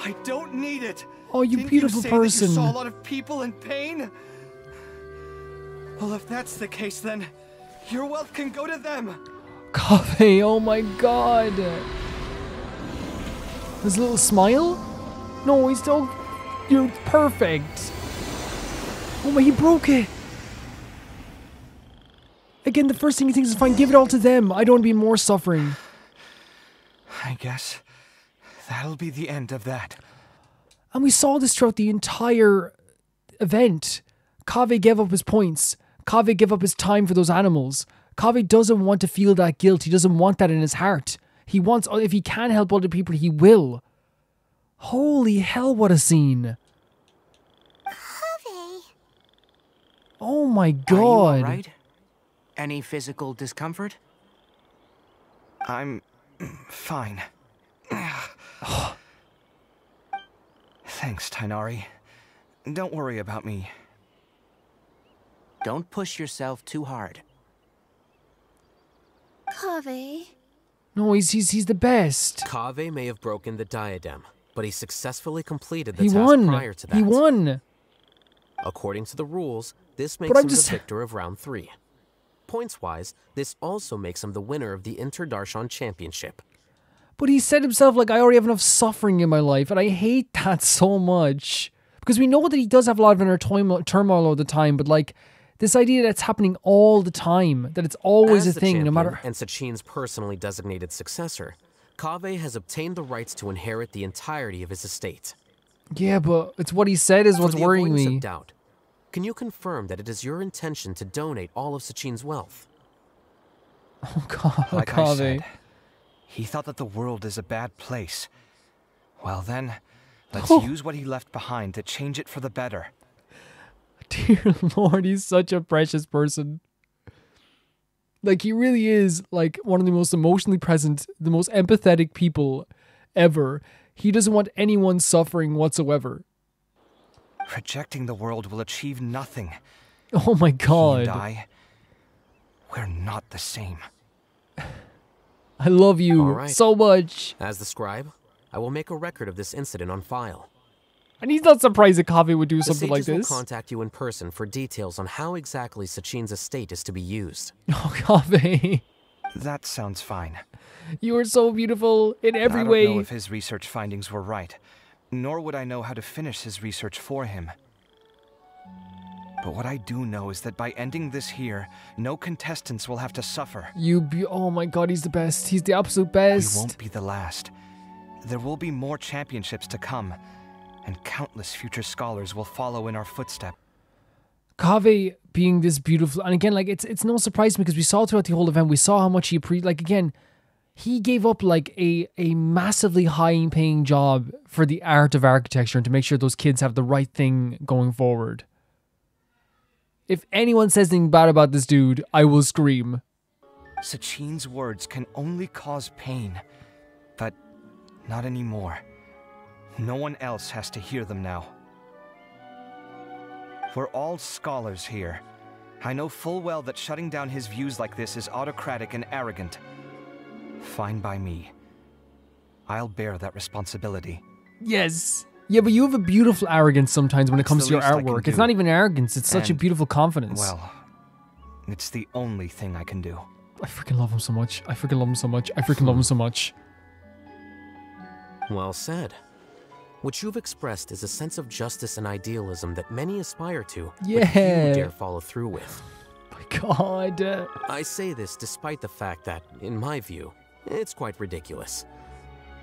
I don't need it. Oh, you Didn't beautiful you say person. That you saw a lot of people in pain? Well, if that's the case, then your wealth can go to them. Kaveh, oh my god. His little smile? No, he's still... You're perfect. Oh my, he broke it. Again, the first thing he thinks is fine, give it all to them. I don't want to be more suffering. I guess that'll be the end of that. And we saw this throughout the entire event. Kaveh gave up his points. Kaveh gave up his time for those animals. Kaveh doesn't want to feel that guilt. He doesn't want that in his heart. He wants, if he can help other people, he will. Holy hell, what a scene. Kaveh. Oh my god. Are you all right? Any physical discomfort? I'm fine. Thanks, Tainari. Don't worry about me. Don't push yourself too hard. Kaveh. No, he's the best. Kaveh may have broken the diadem, but he successfully completed the He task won. prior to that. He won. According to the rules, this makes him the victor of round 3. Points-wise, this also makes him the winner of the Inter-Darshan Championship. But he said himself, like, I already have enough suffering in my life, and I hate that so much. Because we know that he does have a lot of inner turmoil all the time, but, like, this idea that it's happening all the time, that it's always As a thing, no matter... and Sachin's personally designated successor, Kaveh has obtained the rights to inherit the entirety of his estate. Yeah, but it's what he said is what's worrying me. Of doubt, can you confirm that it is your intention to donate all of Sachin's wealth? Oh God, like I said, he thought that the world is a bad place. Well then, let's use what he left behind to change it for the better. Dear Lord, he's such a precious person. Like, he really is, like, one of the most emotionally present, the most empathetic people ever. He doesn't want anyone suffering whatsoever. Rejecting the world will achieve nothing. Oh my God. He and I, we're not the same. I love you so much. As the scribe, I will make a record of this incident on file. And he's not surprised that Kaveh would do something like this. The sages will contact you in person for details on how exactly Sachin's estate is to be used. Oh, Kaveh. That sounds fine. You are so beautiful in every way. I don't know if his research findings were right, nor would I know how to finish his research for him. But what I do know is that by ending this here, no contestants will have to suffer. Oh my God, he's the best. He's the absolute best. We won't be the last. There will be more championships to come, and countless future scholars will follow in our footsteps. Kaveh being this beautiful, and again, like, it's no surprise to me because we saw throughout the whole event, we saw how much he gave up like a massively high-paying job for the art of architecture and to make sure those kids have the right thing going forward. If anyone says anything bad about this dude, I will scream. Sachin's words can only cause pain, but not anymore. No one else has to hear them now. We're all scholars here. I know full well that shutting down his views like this is autocratic and arrogant. Fine by me. I'll bear that responsibility. Yes. Yeah, but you have a beautiful arrogance sometimes when it comes to your artwork. It's not even arrogance, it's such a beautiful confidence. Well, it's the only thing I can do. I freaking love him so much. I freaking love him so much. I freaking love him so much. Well said. What you've expressed is a sense of justice and idealism that many aspire to, but few dare follow through with. My God. I say this despite the fact that, in my view, it's quite ridiculous.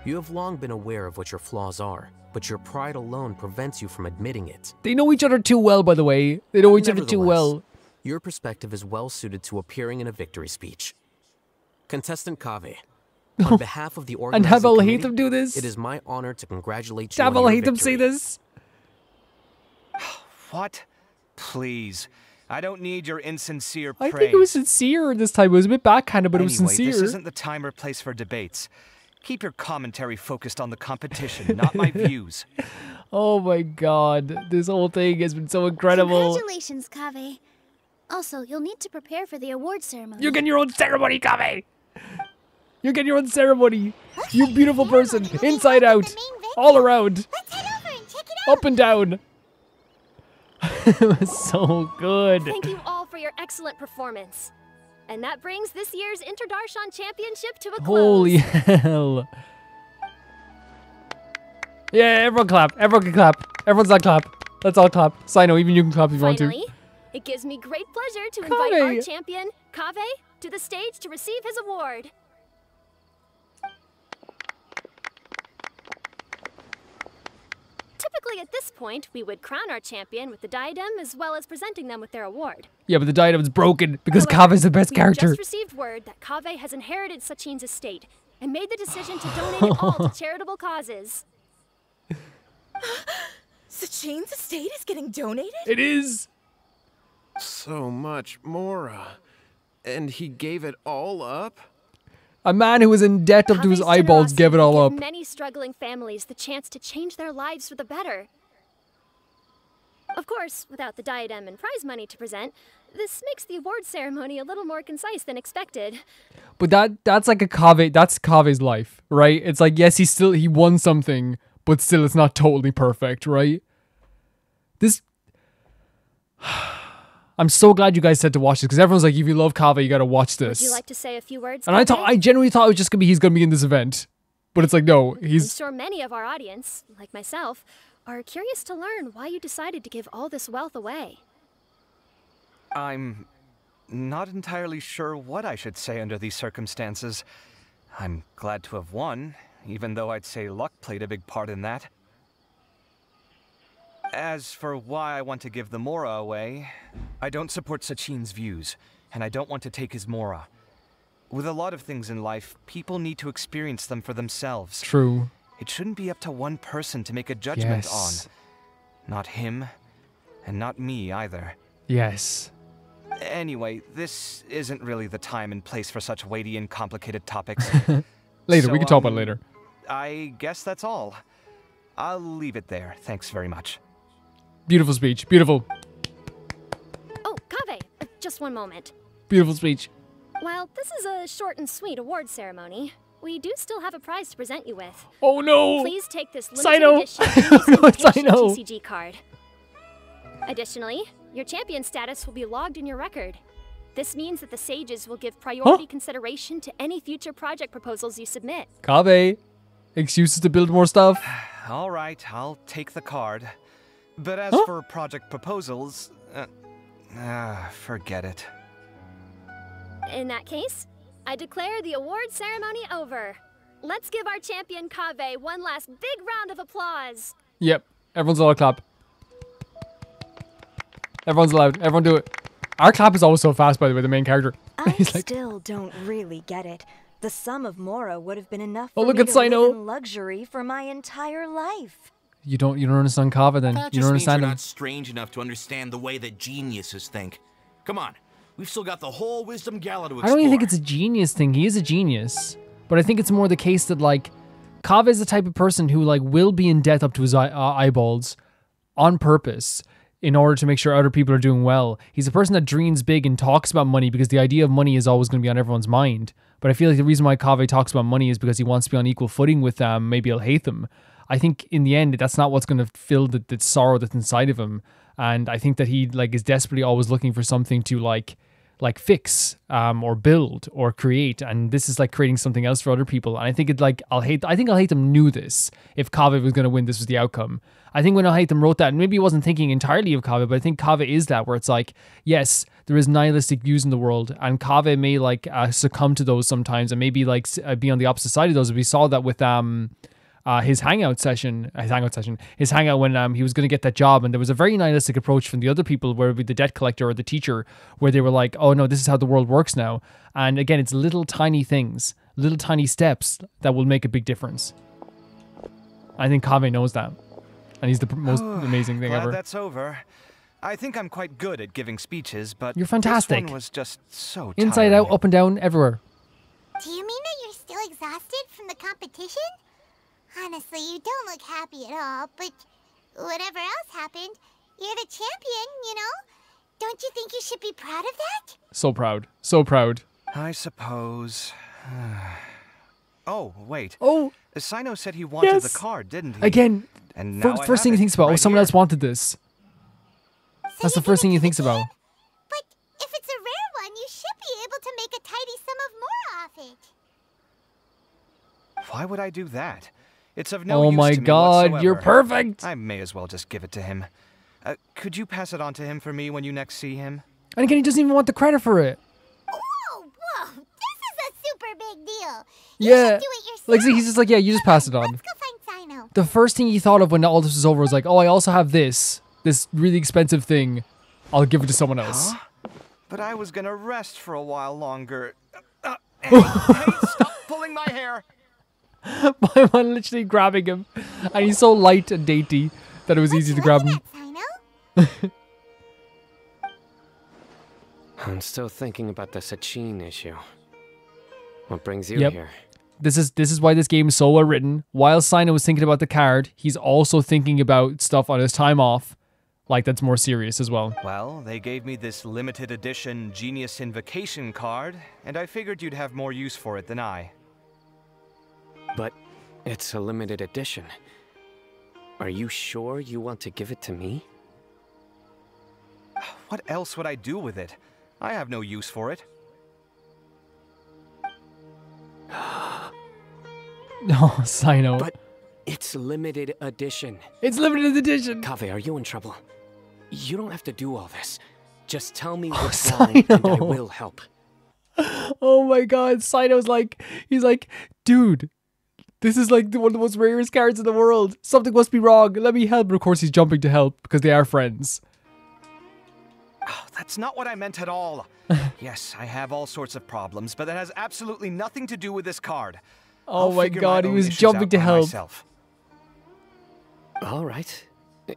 You have long been aware of what your flaws are, but your pride alone prevents you from admitting it. They know each other too well, by the way. They know each other too well. Your perspective is well suited to appearing in a victory speech. Contestant Kaveh, on behalf of the organizing and have committee, Al-Haitham do this? It is my honor to congratulate you have on your Al-Haitham victory. say this? What? Please. I don't need your insincere I praise. think it was sincere this time. It was a bit backhanded, but it was sincere. This isn't the time or place for debates. Keep your commentary focused on the competition, not my views. Oh my God. This whole thing has been so incredible. Congratulations, Kaveh. Also, you'll need to prepare for the award ceremony. You're getting your own ceremony, Kaveh. You're getting your own ceremony. You beautiful person. Inside out. All around. Let's head over and check it out. Up and down. It was so good. Thank you all for your excellent performance. And that brings this year's Interdarshan Championship to a close. Holy hell. Yeah, everyone clap. Everyone can clap. Everyone's not clap. Let's all clap. Sino, even you can clap if you want to. It gives me great pleasure to invite our champion, Kaveh, to the stage to receive his award. Typically at this point, we would crown our champion with the diadem as well as presenting them with their award. Yeah, but the diadem's broken because Kaveh's the best character. We just received word that Kaveh has inherited Sachin's estate and made the decision to donate it all to charitable causes. Sachin's estate is getting donated? It is. So much, Mora. And he gave it all up? A man who was in debt up to his eyeballs gave it all up. Many struggling families the chance to change their lives for the better. Of course, without the diadem and prize money to present, this makes the award ceremony a little more concise than expected. But that's like a Kaveh, that's Kaveh's life, right? It's like, yes, he won something, but still it's not totally perfect, right? This... I'm so glad you guys said to watch this, because everyone's like, if you love Kaveh, you gotta watch this. Would you like to say a few words? And I genuinely thought it was just gonna be he's gonna be in this event. But it's like, no, he's... I'm sure many of our audience, like myself, are curious to learn why you decided to give all this wealth away. I'm not entirely sure what I should say under these circumstances. I'm glad to have won, even though I'd say luck played a big part in that. As for why I want to give the Mora away, I don't support Sachin's views, and I don't want to take his Mora. With a lot of things in life, people need to experience them for themselves. True. It shouldn't be up to one person to make a judgment Yes. on. Not him, and not me either. Yes. Anyway, this isn't really the time and place for such weighty and complicated topics. Later, we can talk about it later. I guess that's all. I'll leave it there. Thanks very much. Beautiful speech. Beautiful. Oh, Kaveh, just one moment. Beautiful speech. While this is a short and sweet award ceremony, we do still have a prize to present you with. Oh no! Please take this limited Sino! edition No, it's Sino. TCG card. Additionally, your champion status will be logged in your record. This means that the sages will give priority consideration to any future project proposals you submit. Kaveh. Excuses to build more stuff. All right, I'll take the card. But as for project proposals, forget it. In that case, I declare the award ceremony over. Let's give our champion Kaveh one last big round of applause. Yep. Everyone's allowed to clap. Everyone's allowed. Everyone do it. Our clap is always so fast, by the way, the main character. I He's like, still don't really get it. The sum of Mora would have been enough Oh, for look me at to Sino. live in luxury for my entire life. you don't understand Kaveh then. That You just don't means you're understand him. not strange enough to understand the way that geniuses think. Come on, we've still got the whole Wisdom Gala to explore. I don't even think it's a genius thing. He is a genius. But I think it's more the case that, like, Kaveh is the type of person who, like, will be in debt up to his eyeballs on purpose in order to make sure other people are doing well. He's a person that dreams big and talks about money because the idea of money is always going to be on everyone's mind. But I feel like the reason why Kaveh talks about money is because he wants to be on equal footing with them. Maybe he'll hate them. I think in the end, that's not what's going to fill the sorrow that's inside of him. And I think that he, like, is desperately always looking for something to, like fix or build or create, and this is like creating something else for other people. And I think I'll hate them knew this. If Kaveh was going to win, this was the outcome. I think when I'll hate them wrote that, and maybe he wasn't thinking entirely of Kaveh, but I think Kaveh is that, where it's like, yes, there is nihilistic views in the world, and Kaveh may like succumb to those sometimes, and maybe like be on the opposite side of those. We saw that with his hangout when he was going to get that job, and there was a very nihilistic approach from the other people, where it would be the debt collector or the teacher, where they were like, oh no, this is how the world works now. And again, it's little tiny things, little tiny steps that will make a big difference. I think Kaveh knows that, and he's the most amazing thing Glad ever. That's over. I think I'm quite good at giving speeches, but You're fantastic. This one was just so Inside out, up and down, everywhere. Do you mean that you're still exhausted from the competition? Honestly, you don't look happy at all, but whatever else happened, you're the champion, you know? Don't you think you should be proud of that? So proud. So proud. I suppose. Oh, wait. Oh. Sino said he wanted Yes. the card, didn't he? Again, And now I first thing have he it, thinks about, right oh, someone here. else wanted this. That's the first thing he thinks about. But if it's a rare one, you should be able to make a tidy sum of more off it. Why would I do that? It's of no Oh use my to me God, you're whatsoever. perfect. I may as well just give it to him. Could you pass it on to him for me when you next see him? And again, he doesn't even want the credit for it. Whoa, this is a super big deal. Yeah. Do it yourself. Like, see, he's just like, yeah, you just pass it on. Let's go find Sino. The first thing he thought of when all this was over was like, oh, I also have this really expensive thing. I'll give it to someone else. Huh? But I was gonna rest for a while longer. Hey, stop pulling my hair! Paimon literally grabbing him. And he's so light and dainty that it was easy to grab him. I'm still thinking about the Sachin issue. What brings you Yep. here? This is why this game is so well written. While Sino was thinking about the card, he's also thinking about stuff on his time off. Like, that's more serious as well. Well, they gave me this limited edition Genius Invocation card, and I figured you'd have more use for it than I. But it's a limited edition. Are you sure you want to give it to me? What else would I do with it? I have no use for it. No, Sino. But it's limited edition. It's limited edition. Kaveh, are you in trouble? You don't have to do all this. Just tell me what's wrong and I will help. Oh my god, Sino's like, he's like, dude, this is like one of the most rarest cards in the world. Something must be wrong. Let me help. But of course, he's jumping to help because they are friends. Oh, that's not what I meant at all. Yes, I have all sorts of problems, but that has absolutely nothing to do with this card. Oh my god, he was jumping to help. All right.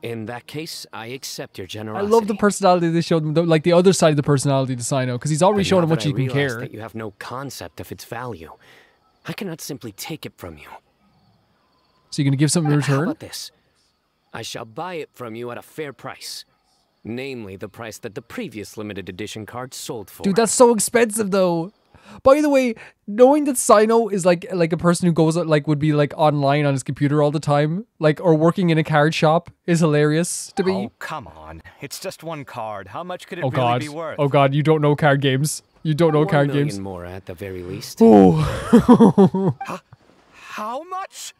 In that case, I accept your I generosity. love the personality they showed him, like the other side of the personality to Sino, because he's already shown how much he can care. That you have no concept of its value. I cannot simply take it from you. So you're gonna give something in return? How about this? I shall buy it from you at a fair price. Namely, the price that the previous limited edition card sold for. Dude, that's so expensive though. By the way, knowing that Sino is like a person who goes would be like online on his computer all the time, like, or working in a card shop is hilarious to me. Oh, come on. It's just one card. How much could it Oh really god. be worth? Oh god, you don't know card games. You don't know card 1 million games. more at the very least. Oh. How much?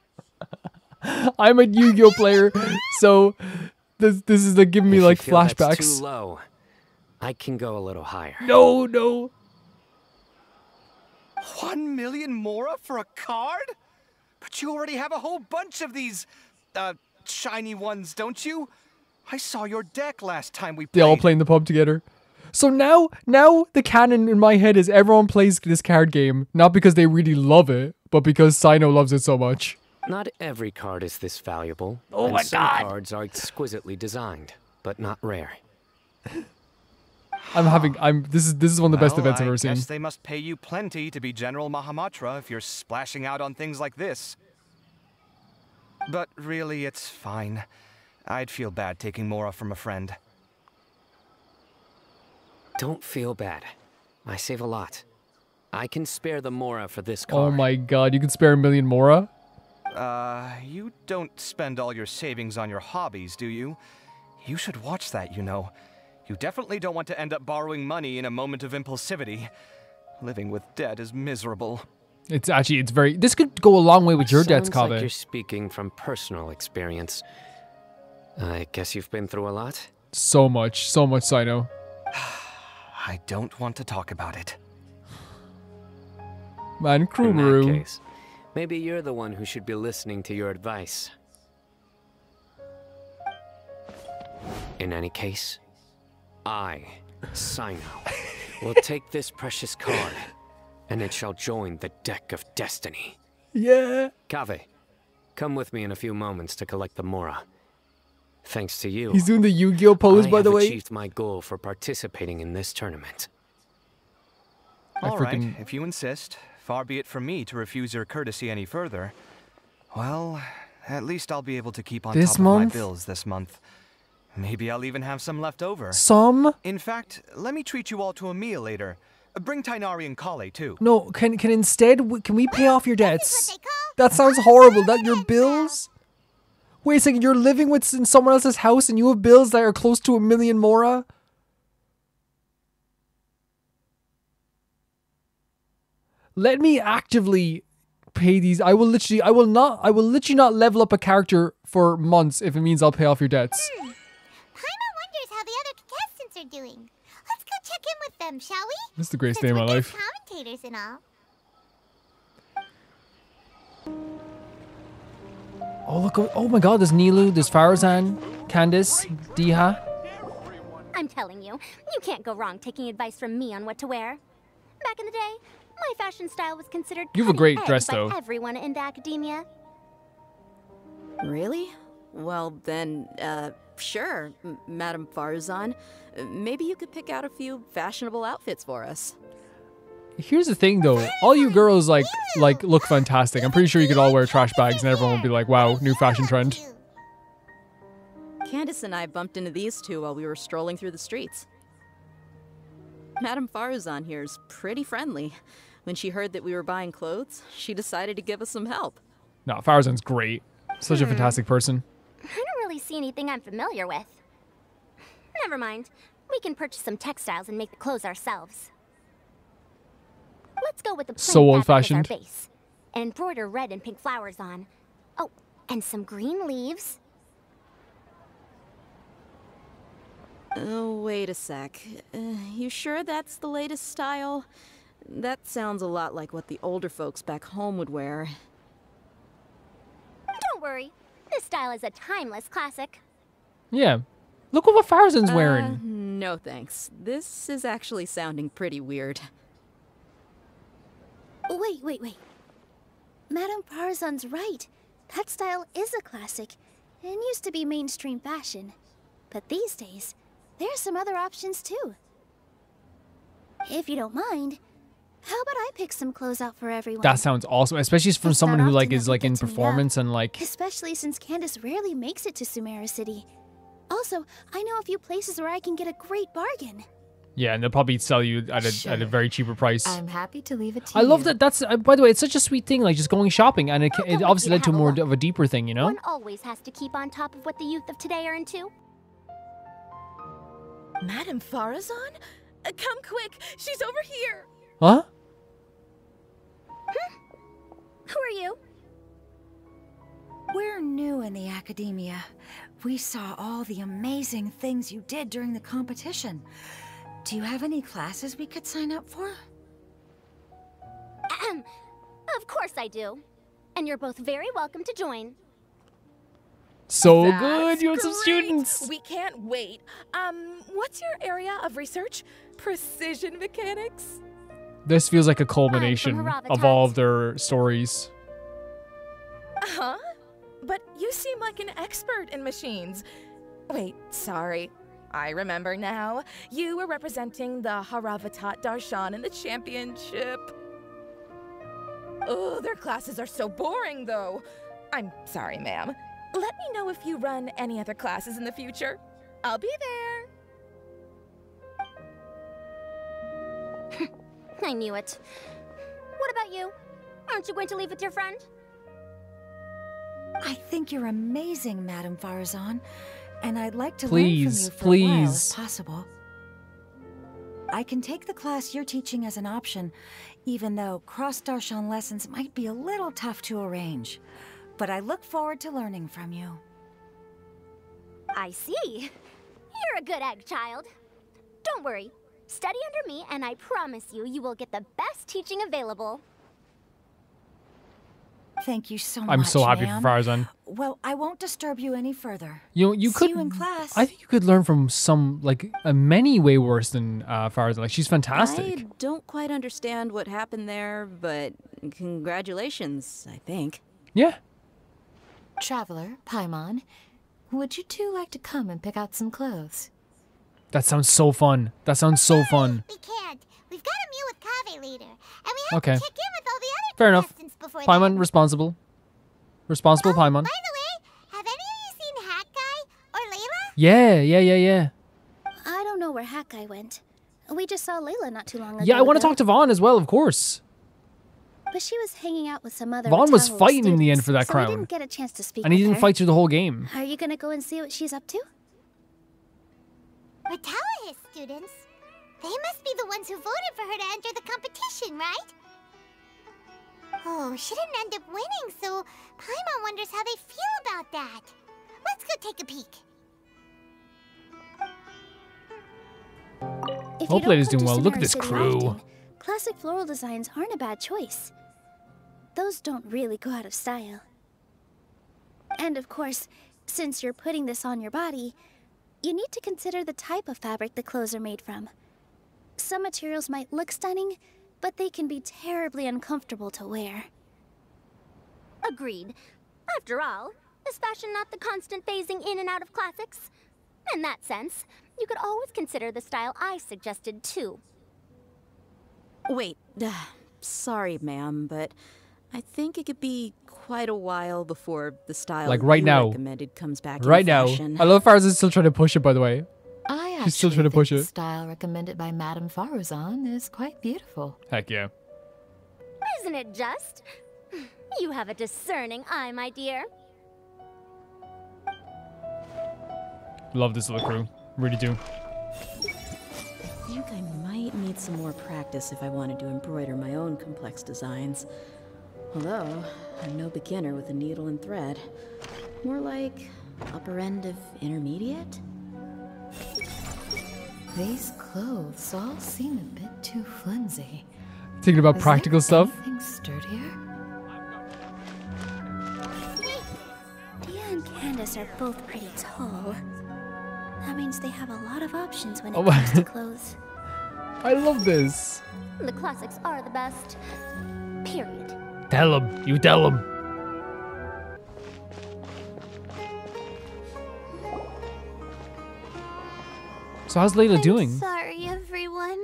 I'm a Yu-Gi-Oh player, so this is like giving me If like you feel that's flashbacks. too low, I can go a little higher. No. 1 million mora for a card? But you already have a whole bunch of these, shiny ones, don't you? I saw your deck last time we played. They all play in the pub together. So now the canon in my head is everyone plays this card game, not because they really love it, but because Sino loves it so much. Not every card is this valuable. Oh and my some god! cards are exquisitely designed, but not rare. This is one of the best events I've ever I seen. guess they must pay you plenty to be General Mahamatra if you're splashing out on things like this. But really, it's fine. I'd feel bad taking mora from a friend. Don't feel bad. I save a lot. I can spare the mora for this card. Oh my god, you can spare 1 million mora? You don't spend all your savings on your hobbies, do you? You should watch that, you know. You definitely don't want to end up borrowing money in a moment of impulsivity. Living with debt is miserable. It's very... This could go a long way with your debts, Sounds like Kaveh. you're speaking from personal experience. I guess you've been through a lot? So much, Sino. I don't want to talk about it. Man, In Krumaru. that case, maybe you're the one who should be listening to your advice. In any case, I, Sino, will take this precious card, and it shall join the deck of destiny. Yeah. Kaveh, come with me in a few moments to collect the mora. Thanks to you, He's doing the Yu-Gi-Oh pose, by the I way. have achieved my goal for participating in this tournament. All right, if you insist. Far be it from me to refuse your courtesy any further. Well, at least I'll be able to keep on This top month? of my bills this month. Maybe I'll even have some left over. Some? In fact, let me treat you all to a meal later. Bring Tainari and Kale, too. No, can we pay off your debts? That sounds horrible. That your bills? Wait a second, you're living in someone else's house and you have bills that are close to 1 million mora? Let me actively pay these. I will literally not level up a character for months if it means I'll pay off your debts. Paimon wonders how the other contestants are doing. Let's go check in with them, shall we? This is the greatest day of my life. Commentators and all. Oh look! Oh my God! There's Nilu, there's Farazan, Candice, Diha. I'm telling you, you can't go wrong taking advice from me on what to wear. Back in the day, my fashion style was considered You have a great cutting dress, edge by though. everyone in the academia. Really? Well, then, sure, Madame Farazan. Maybe you could pick out a few fashionable outfits for us. Here's the thing, though. All you girls like look fantastic. I'm pretty sure you could all wear trash bags, and everyone would be like, "Wow, new fashion trend." Candice and I bumped into these two while we were strolling through the streets. Madame Farazan here's pretty friendly. When she heard that we were buying clothes, she decided to give us some help. No, Farazan's great. Such a fantastic person. I don't really see anything I'm familiar with. Never mind. We can purchase some textiles and make the clothes ourselves. Let's go with the plain So fabric as old-fashioned. our base. And embroider red and pink flowers on. Oh, and some green leaves. Oh, wait a sec. You sure that's the latest style? That sounds a lot like what the older folks back home would wear. Don't worry. This style is a timeless classic. Yeah. Look what Farzan's wearing. No thanks. This is actually sounding pretty weird. Wait. Madame Farzan's right. That style is a classic and used to be mainstream fashion. But these days, there's some other options too. If you don't mind, how about I pick some clothes out for everyone? That sounds awesome, especially from someone who like is like in performance and like. Especially since Candace rarely makes it to Sumeru City. Also, I know a few places where I can get a great bargain. Yeah, and they'll probably sell you at a very cheaper price. I'm happy to leave it to I you. love that. That's by the way, it's such a sweet thing, like just going shopping, and it obviously led to more of a deeper thing, you know. One always has to keep on top of what the youth of today are into. Madame Farazan? Come quick, she's over here. Huh? Who are you? We're new in the academia. We saw all the amazing things you did during the competition. Do you have any classes we could sign up for? Of course I do. And you're both very welcome to join. So That's good, you have some great. students. We can't wait. What's your area of research? Precision mechanics? This feels like a culmination of all of their stories. Huh? But you seem like an expert in machines. Wait, sorry. I remember now. You were representing the Haravatat Darshan in the championship. Oh, their classes are so boring, though. I'm sorry, ma'am. Let me know if you run any other classes in the future. I'll be there. I knew it. What about you? Aren't you going to leave with your friend? I think you're amazing, Madame Farazan, and I'd like to Please, learn from you for a while please. if possible. I can take the class you're teaching as an option, even though cross-Darshan lessons might be a little tough to arrange. But I look forward to learning from you. I see. You're a good egg, child. Don't worry. Study under me, and I promise you, you will get the best teaching available. Thank you so much, I'm so happy ma'am. for Farazan. Well, I won't disturb you any further. You See could. you in class. I think you could learn from some like many way worse than Farazan. Like she's fantastic. I don't quite understand what happened there, but congratulations, I think. Yeah. Traveler, Paimon, would you two like to come and pick out some clothes? That sounds so fun. That sounds so fun. We can't. We've got a meal with Kaveh later, and we have Okay. to check in with all the other Fair enough. contestants before Paimon, then. responsible. Responsible Paimon. By the way, have any of you seen Hat Guy or Layla? Yeah. I don't know where Hat Guy went. We just saw Layla not too long ago. Yeah, I want to though. talk to Vaughn as well, of course. But she was hanging out with some other Vaughn was Otahu fighting in the end students, for that so crown. we didn't get a chance to speak And he with didn't her. fight through the whole game. Are you gonna go and see what she's up to? We're Talahis students. They must be the ones who voted for her to enter the competition, right? Oh, she didn't end up winning, so Paimon wonders how they feel about that. Let's go take a peek. If Hope you Lady's don't doing come well. to Look at Sumeru this City crew. often, classic floral designs aren't a bad choice. Those don't really go out of style. And of course, since you're putting this on your body, you need to consider the type of fabric the clothes are made from. Some materials might look stunning, but they can be terribly uncomfortable to wear. Agreed. After all, is fashion not the constant phasing in and out of classics? In that sense, you could always consider the style I suggested too. Wait, sorry, ma'am, but I think it could be quite a while before the style Like right you now. recommended comes back Right in now. fashion. I love Farazan's still trying to push it, by the way. I She's still trying to push the it. style recommended by Madame Farazan is quite beautiful. Heck yeah. Isn't it just? You have a discerning eye, my dear. Love this little crew. Really do. I think I might need some more practice if I wanted to embroider my own complex designs. Although, I'm no beginner with a needle and thread. More like upper end of intermediate? These clothes all seem a bit too flimsy. Thinking about practical stuff. Anything sturdier? Dia and Candace are both pretty tall. That means they have a lot of options when it comes to clothes. I love this. The classics are the best. Period. Tell him. You tell him. So how's Layla doing? Sorry, everyone.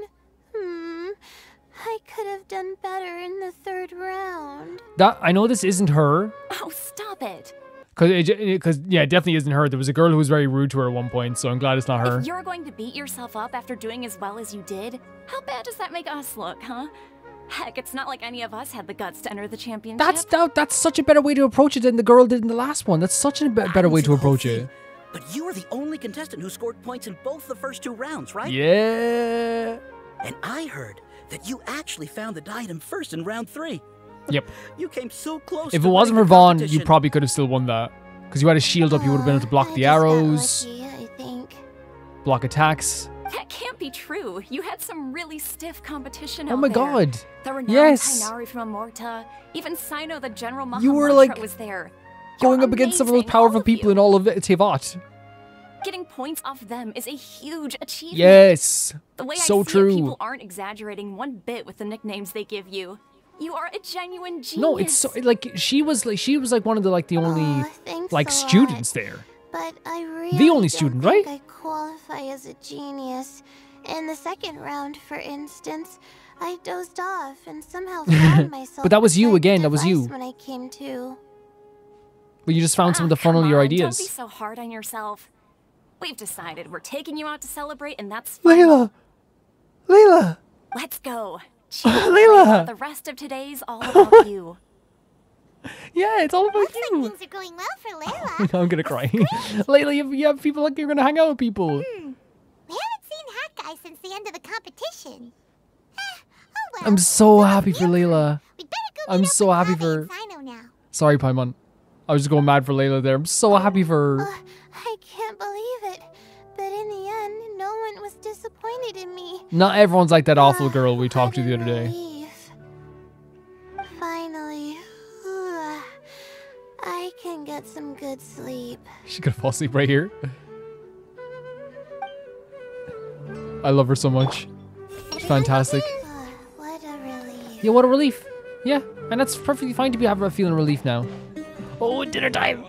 I could have done better in the 3rd round. That I know this isn't her. Oh, stop it. Because yeah, it definitely isn't her. There was a girl who was very rude to her at one point, so I'm glad it's not her. If you're going to beat yourself up after doing as well as you did, how bad does that make us look, huh? Heck, it's not like any of us had the guts to enter the championship. That's such a better way to approach it than the girl did in the last one. That's such a better way to approach it. But you were the only contestant who scored points in both the first 2 rounds, right? Yeah. And I heard that you actually found the diadem first in round 3. Yep. You came so close. If to it wasn't for winning the Vaughn, you competition. probably could have still won that. Because you had a shield up, you would have been able to block the arrows, I think. block attacks. That can't be true. You had some really stiff competition Oh out my there. god. The renowned Yes. Tainari from Amorta, even Sino the General Mahamudra You were like was there. going up against some of the most powerful people in all of Tevat. Getting points off them is a huge achievement. Yes. The way So I see true. it, people aren't exaggerating one bit with the nicknames they give you. You are a genuine genius. No, it's so like she was like one of the only thanks like a lot. students there. But I really The only don't student, think right? I qualify as a genius. In the 2nd round, for instance, I dozed off and somehow found myself. But that was you beside again, the that was you. device When I came to. But you just found some to funnel your Don't be ideas. so hard on yourself. We've decided we're taking you out to celebrate, and that's Layla! Layla! Let's go. Cheers, Layla! The rest of today's all about you. Yeah, it's all about Looks you. like things are going well for Layla. I'm gonna cry. Layla, you have people like you're gonna hang out with people. We haven't seen Hat Guy since the end of the competition. I'm so happy for Layla. I'm so happy for. Sorry, Paimon. I was just going mad for Layla there. I'm so happy for her. I can't believe it. But in the end, no one was disappointed in me. Not everyone's like that awful girl we talked to the other day. Finally, I can get some good sleep. She's gonna fall asleep right here. I love her so much. She's fantastic. What a relief. Yeah, what a relief. Yeah, and that's perfectly fine to be having a feeling relief now. Oh, dinner time.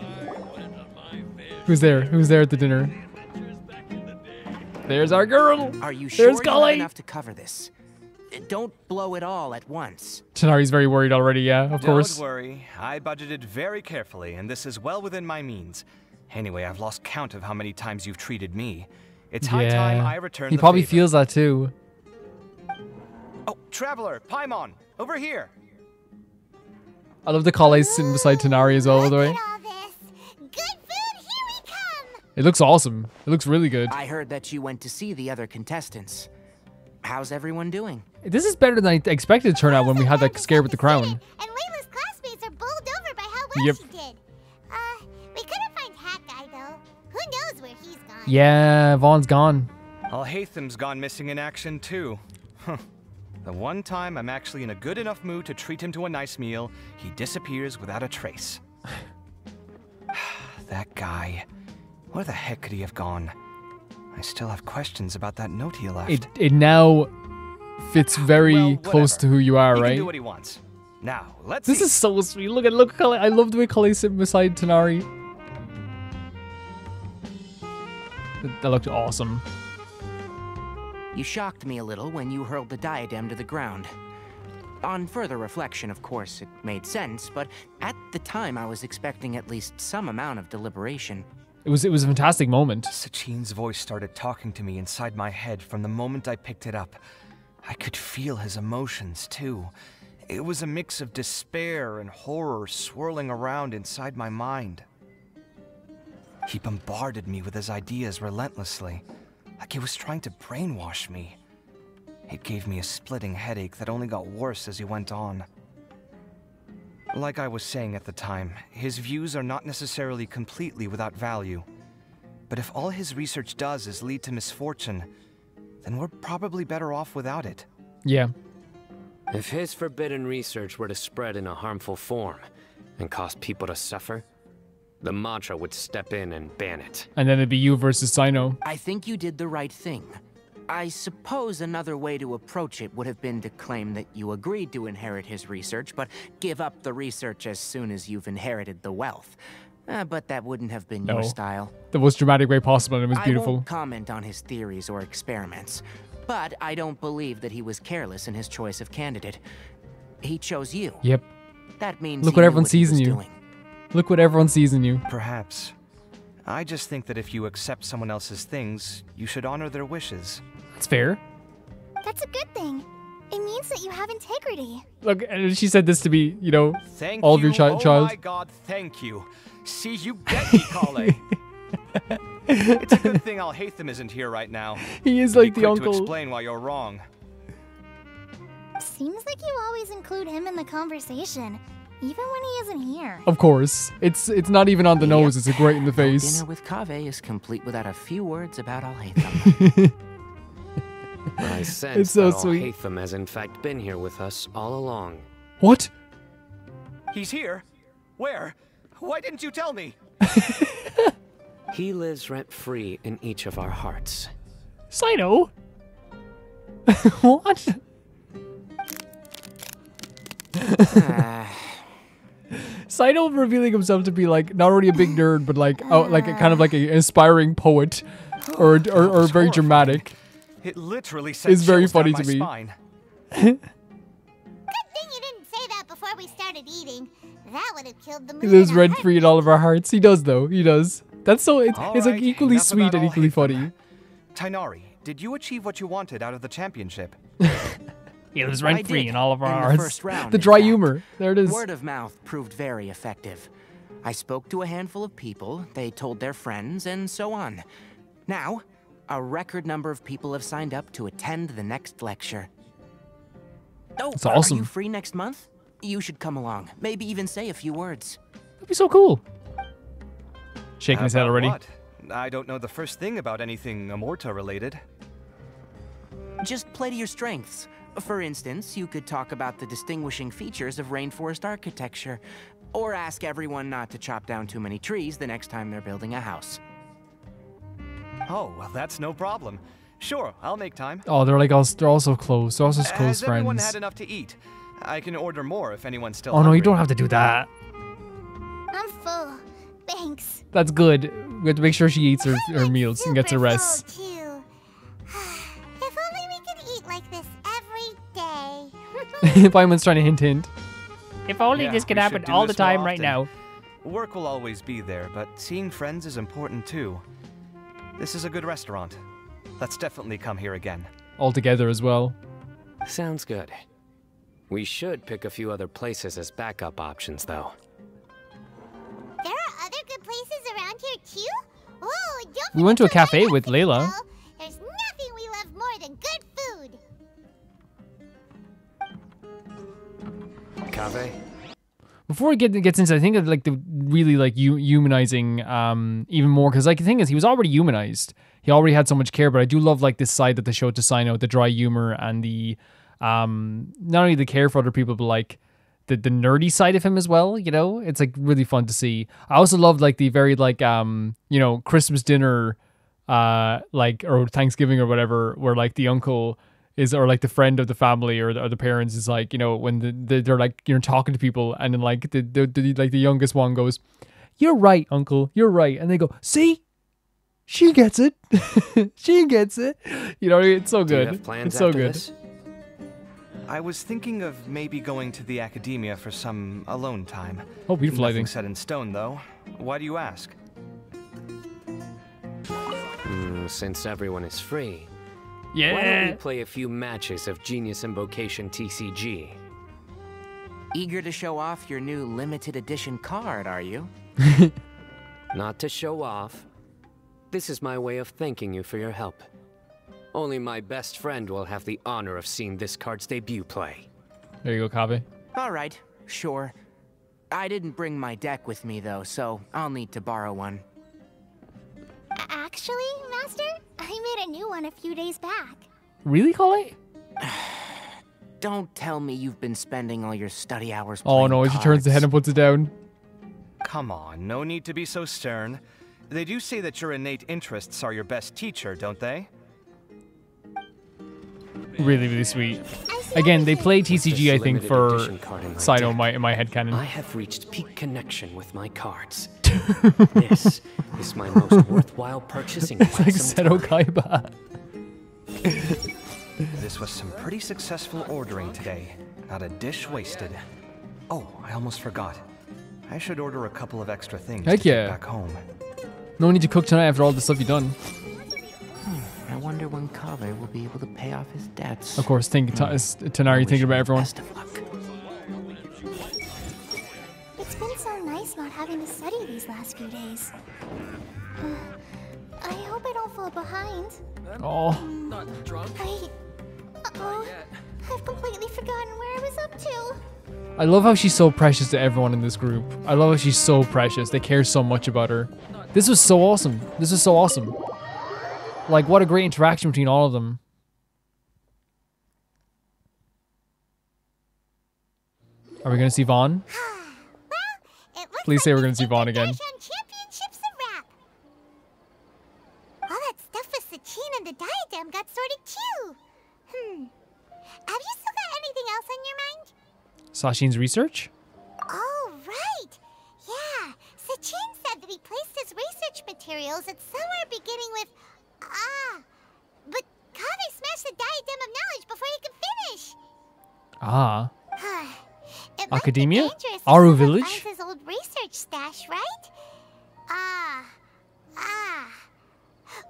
Who's there? Who's there at the dinner? There's our girl. Are you sure There's you have Golly. enough to cover this? Don't blow it all at once. Tanari's very worried already, yeah, of course. Don't worry. I budgeted very carefully, and this is well within my means. Anyway, I've lost count of how many times you've treated me. It's high time I return He the probably favor. feels that too. Oh, Traveler, Paimon, over here. I love the Kale sitting beside Tanari as well, by the way. It looks awesome. It looks really good. I heard that you went to see the other contestants. How's everyone doing? This is better than I expected to turn out when we had that scare with the crown. And Layla's classmates are bowled over by how well Yep. she did. We couldn't find Hat Guy though. Who knows where he's gone? Yeah, Vaughn's gone. Alhatham's gone missing in action too. Huh. The one time I'm actually in a good enough mood to treat him to a nice meal, he disappears without a trace. That guy. Where the heck could he have gone? I still have questions about that note he left. It now fits very close to who you are, He right? can do what he wants. Now, let's This see. is so sweet. Look, Kale. I love the way Kale's sitting beside Tanari. That looked awesome. You shocked me a little when you hurled the diadem to the ground. On further reflection, of course, it made sense, but at the time I was expecting at least some amount of deliberation. It was a fantastic moment. Sachine's voice started talking to me inside my head from the moment I picked it up. I could feel his emotions, too. It was a mix of despair and horror swirling around inside my mind. He bombarded me with his ideas relentlessly, like he was trying to brainwash me. It gave me a splitting headache that only got worse as he went on. Like I was saying at the time, his views are not necessarily completely without value. But if all his research does is lead to misfortune, then we're probably better off without it. Yeah. If his forbidden research were to spread in a harmful form and cause people to suffer, the Mantra would step in and ban it. And then it'd be you versus Sino. I think you did the right thing. I suppose another way to approach it would have been to claim that you agreed to inherit his research, but give up the research as soon as you've inherited the wealth. But that wouldn't have been your style. The most dramatic way possible, and it was I beautiful. won't comment on his theories or experiments, but I don't believe that he was careless in his choice of candidate. He chose you. Yep. That means Look he what knew everyone he sees in was you. doing. Look what everyone sees in you. Perhaps. I just think that if you accept someone else's things, you should honor their wishes. That's fair. That's a good thing. It means that you have integrity. Look, and she said this to be, you know, Thank all of your you. child. Oh my God, thank you. See, you get me, Kale. It's a good thing Alhaitham isn't here right now. He is Be like the quick uncle. to explain why you're wrong. Seems like you always include him in the conversation, even when he isn't here. Of course. It's not even on the nose, it's a great in the face. Dinner with Kaveh is complete without a few words about Alhaitham. I sense It's so that sweet. Alhaitham has in fact been here with us all along. What? He's here? Where? Why didn't you tell me? He lives rent-free in each of our hearts. Sino? What? Sino revealing himself to be like not only a big nerd, but like like a kind of like an aspiring poet, or very dramatic. It literally sent It's very chills down funny my to me. spine. Good thing you didn't say that before we started eating. That would have killed the mood. He lives in a rent free in all of our hearts. He does though. He does. That's so. It's like Alright, equally enough sweet about and equally Alhaitham. funny. Tainari, did you achieve what you wanted out of the championship? He lives I rent free did, in all of our in the hearts. first round, The in dry fact. humor. There it is. Word of mouth proved very effective. I spoke to a handful of people, they told their friends, and so on. Now, a record number of people have signed up to attend the next lecture. Oh, That's awesome. Are you free next month? You should come along. Maybe even say a few words. That'd be so cool. Shaking his head About already. What? I don't know the first thing about anything Amorta related. Just play to your strengths. For instance, you could talk about the distinguishing features of rainforest architecture, or ask everyone not to chop down too many trees the next time they're building a house. Oh, well, that's no problem. Sure, I'll make time. Oh, they're like they're also close. They're also close Has everyone friends. had enough to eat? I can order more if anyone's still Oh no, you hungry. don't have to do that. I'm full. Thanks. That's good. We have to make sure she eats her meals and gets her rest. Too. If only we could eat like this every day. Paimon's trying to hint. If only Yeah, this could we happen should do all the this more time right often. now. Work will always be there, but seeing friends is important too. This is a good restaurant. Let's definitely come here again. All together as well. Sounds good. We should pick a few other places as backup options, though. There are other good places around here too? Oh, don't We went to a forget cafe with Layla. though. There's nothing we love more than good food. Kaveh? Before it gets into, I think like the really like humanizing even more, because like the thing is, he was already humanized. He already had so much care, but I do love like this side that they showed to Sino, the dry humor and the not only the care for other people, but like the nerdy side of him as well. You know, it's like really fun to see. I also love like the very like you know, Christmas dinner like, or Thanksgiving or whatever, where like the uncle is, or like the friend of the family or the parents is like, you know, when they're like, you know, talking to people, and then like the youngest one goes, "You're right, uncle, you're right," and they go, "See, she gets it." She gets it. You know, it's so Do you good. have plans It's so after good. this? I was thinking of maybe going to the academia for some alone time. Oh, beautiful lighting. Nothing set in stone, though. Why do you ask? Since everyone is free, yeah. Why don't we play a few matches of Genius Invocation TCG? Eager to show off your new limited edition card, are you? Not to show off. This is my way of thanking you for your help. Only my best friend will have the honor of seeing this card's debut play. There you go, Kaveh. All right, sure. I didn't bring my deck with me, though, so I'll need to borrow one. Actually, Master, I made a new one a few days back. Really, Kale? Don't tell me you've been spending all your study hours Oh playing no, she cards. turns the head and puts it down. Come on, no need to be so stern. They do say that your innate interests are your best teacher, don't they? Really, really sweet. Again, they play TCG, I think, for Cyno in my headcanon. I have reached peak connection with my cards. This is my most worthwhile purchase in It's like some Seto Kaiba. This was some pretty successful ordering today. Not a dish wasted. Oh, I almost forgot. I should order a couple of extra things Heck to yeah. take back home. No need to cook tonight after all the stuff you've done. I wonder when Kaveh will be able to pay off his debts. Of course, Tanari thinking about everyone. It's been so nice not having to study these last few days. I hope I don't fall behind. Oh. Not drunk. Wait. Uh-oh. I've completely forgotten where I was up to. I love how she's so precious to everyone in this group. I love how she's so precious. They care so much about her. This was so awesome. This was so awesome. Like, what a great interaction between all of them. Are we going to see Vaughn? Please say we're going to see Vaughn again. Championship's a wrap. All that stuff with Sachin and the diadem got sorted too. Have you still got anything else on your mind? Sachin's research? Oh, right. Yeah. Sachin said that he placed his research materials at somewhere beginning with but Kaveh smashed the diadem of knowledge before he could finish. Academia? Aru Village? Finds his old research stash, right?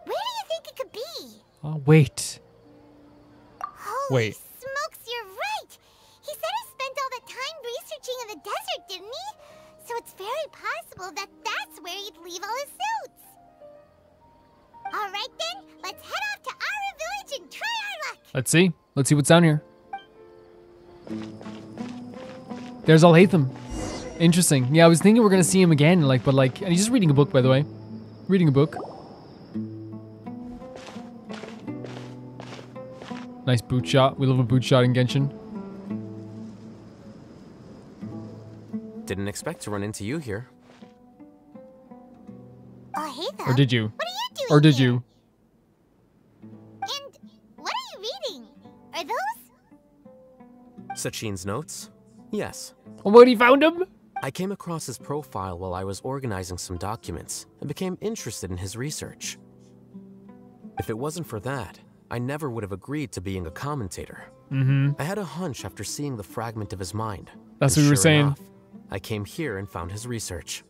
Where do you think it could be? Oh, wait. Holy smokes, you're right. He said he spent all the time researching in the desert, didn't he? So it's very possible that that's where he'd leave all his suits. All right then, let's head off to Aru Village and try our luck. Let's see. Let's see what's down here. There's Al-Haytham. Interesting. Yeah, I was thinking we're going to see him again, and he's just reading a book, by the way. Reading a book. Nice boot shot. We love a boot shot in Genshin. Didn't expect to run into you here. Oh, hey there. Or did you? What are you doing Or did here? you? And what are you reading? Are those? Sachin's notes? Yes. Oh, what, he found him? I came across his profile while I was organizing some documents and became interested in his research. If it wasn't for that, I never would have agreed to being a commentator. I had a hunch after seeing the fragment of his mind. That's and what we were sure saying. enough, I came here and found his research.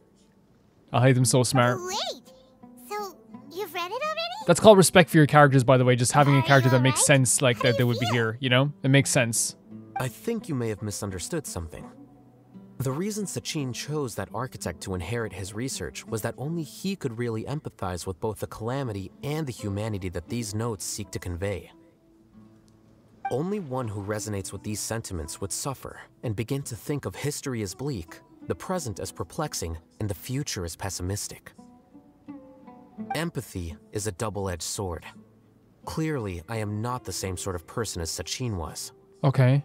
Al-Haytham's so smart. Wait, so you've read it already? That's called respect for your characters, by the way. Just having a character that makes sense, like that they would be here, you know? It makes sense. I think you may have misunderstood something. The reason Sachin chose that architect to inherit his research was that only he could really empathize with both the calamity and the humanity that these notes seek to convey. Only one who resonates with these sentiments would suffer and begin to think of history as bleak, the present as perplexing, and the future as pessimistic. Empathy is a double-edged sword. Clearly, I am not the same sort of person as Sachin was. Okay.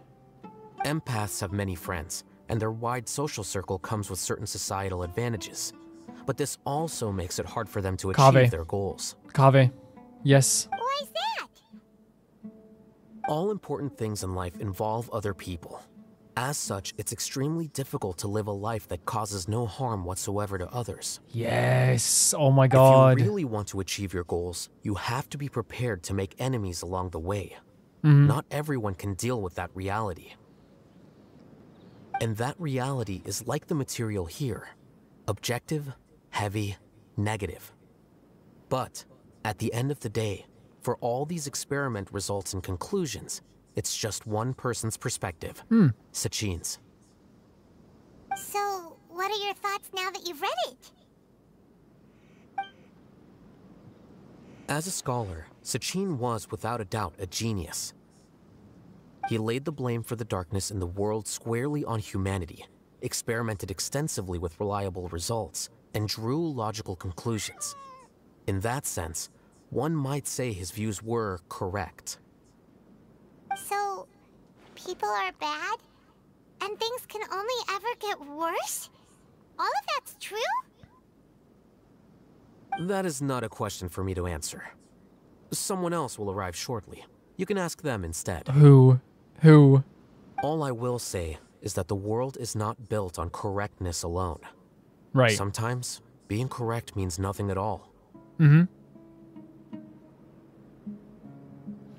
Empaths have many friends, and their wide social circle comes with certain societal advantages. But this also makes it hard for them to achieve their goals. Kaveh. Yes. Why is that? All important things in life involve other people. As such, it's extremely difficult to live a life that causes no harm whatsoever to others. Yes. Oh my god. If you really want to achieve your goals, you have to be prepared to make enemies along the way. Not everyone can deal with that reality. And that reality is like the material here. Objective, heavy, negative. But, at the end of the day, for all these experiment results and conclusions, it's just one person's perspective. Sachin's. So, what are your thoughts now that you've read it? As a scholar, Sachin was without a doubt a genius. He laid the blame for the darkness in the world squarely on humanity, experimented extensively with reliable results, and drew logical conclusions. In that sense, one might say his views were correct. So, people are bad? And things can only ever get worse? All of that's true? That is not a question for me to answer. Someone else will arrive shortly. You can ask them instead. Who? All I will say is that the world is not built on correctness alone. Right. Sometimes, being correct means nothing at all. Mm-hmm.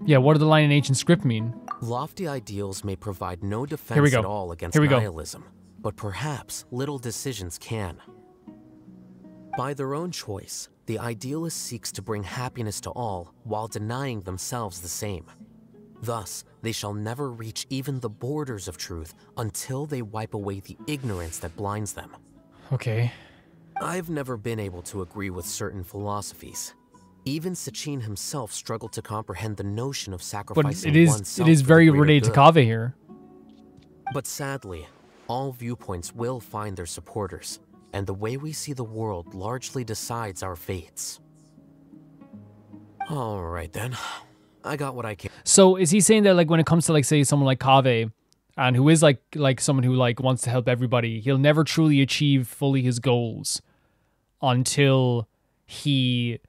Yeah, what did the line in ancient script mean? Lofty ideals may provide no defense at all against nihilism, but perhaps little decisions can. By their own choice, the idealist seeks to bring happiness to all while denying themselves the same. Thus, they shall never reach even the borders of truth until they wipe away the ignorance that blinds them. Okay. I've never been able to agree with certain philosophies. Even Sachin himself struggled to comprehend the notion of sacrificing oneself. But it is very related to Kaveh here. But sadly, all viewpoints will find their supporters, and the way we see the world largely decides our fates. All right then, I got what I came. So is he saying that like when it comes to like say someone like Kaveh, and who is like someone who like wants to help everybody, he'll never truly achieve fully his goals until he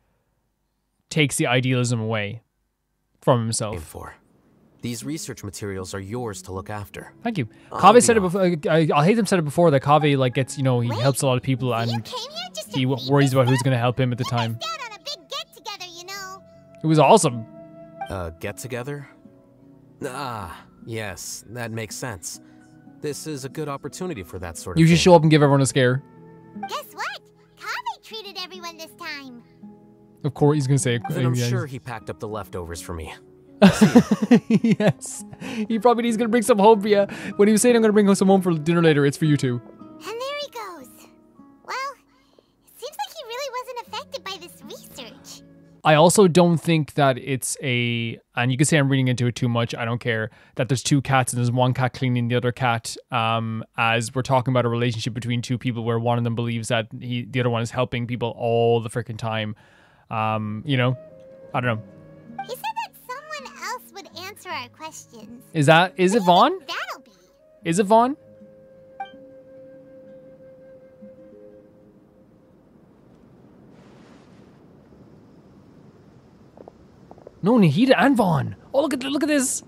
takes the idealism away from himself. These research materials are yours to look after. Thank you. Kaveh said it before. I hate them said it before that Kaveh like gets, you know, he helps a lot of people and he worries about who's going to help him at the time. It was awesome. Get together? Ah, yes, that makes sense. This is a good opportunity for that sort of You thing. should show up and give everyone a scare. Guess what? Kaveh treated everyone this time. Of course, he's going to say. Then I'm sure he packed up the leftovers for me. Yes. He probably he's going to bring some home for you. When he was saying I'm going to bring some home for dinner later, it's for you too. And there he goes. Well, it seems like he really wasn't affected by this research. I also don't think that it's a, and you can say I'm reading into it too much, I don't care, that there's two cats and there's one cat cleaning the other cat, as we're talking about a relationship between two people where one of them believes that the other one is helping people all the freaking time. You know, I don't know. He said that someone else would answer our questions. Is it Vaughn? That'll be. Is it Vaughn? No, Nahida and Vaughn. Oh, look at this.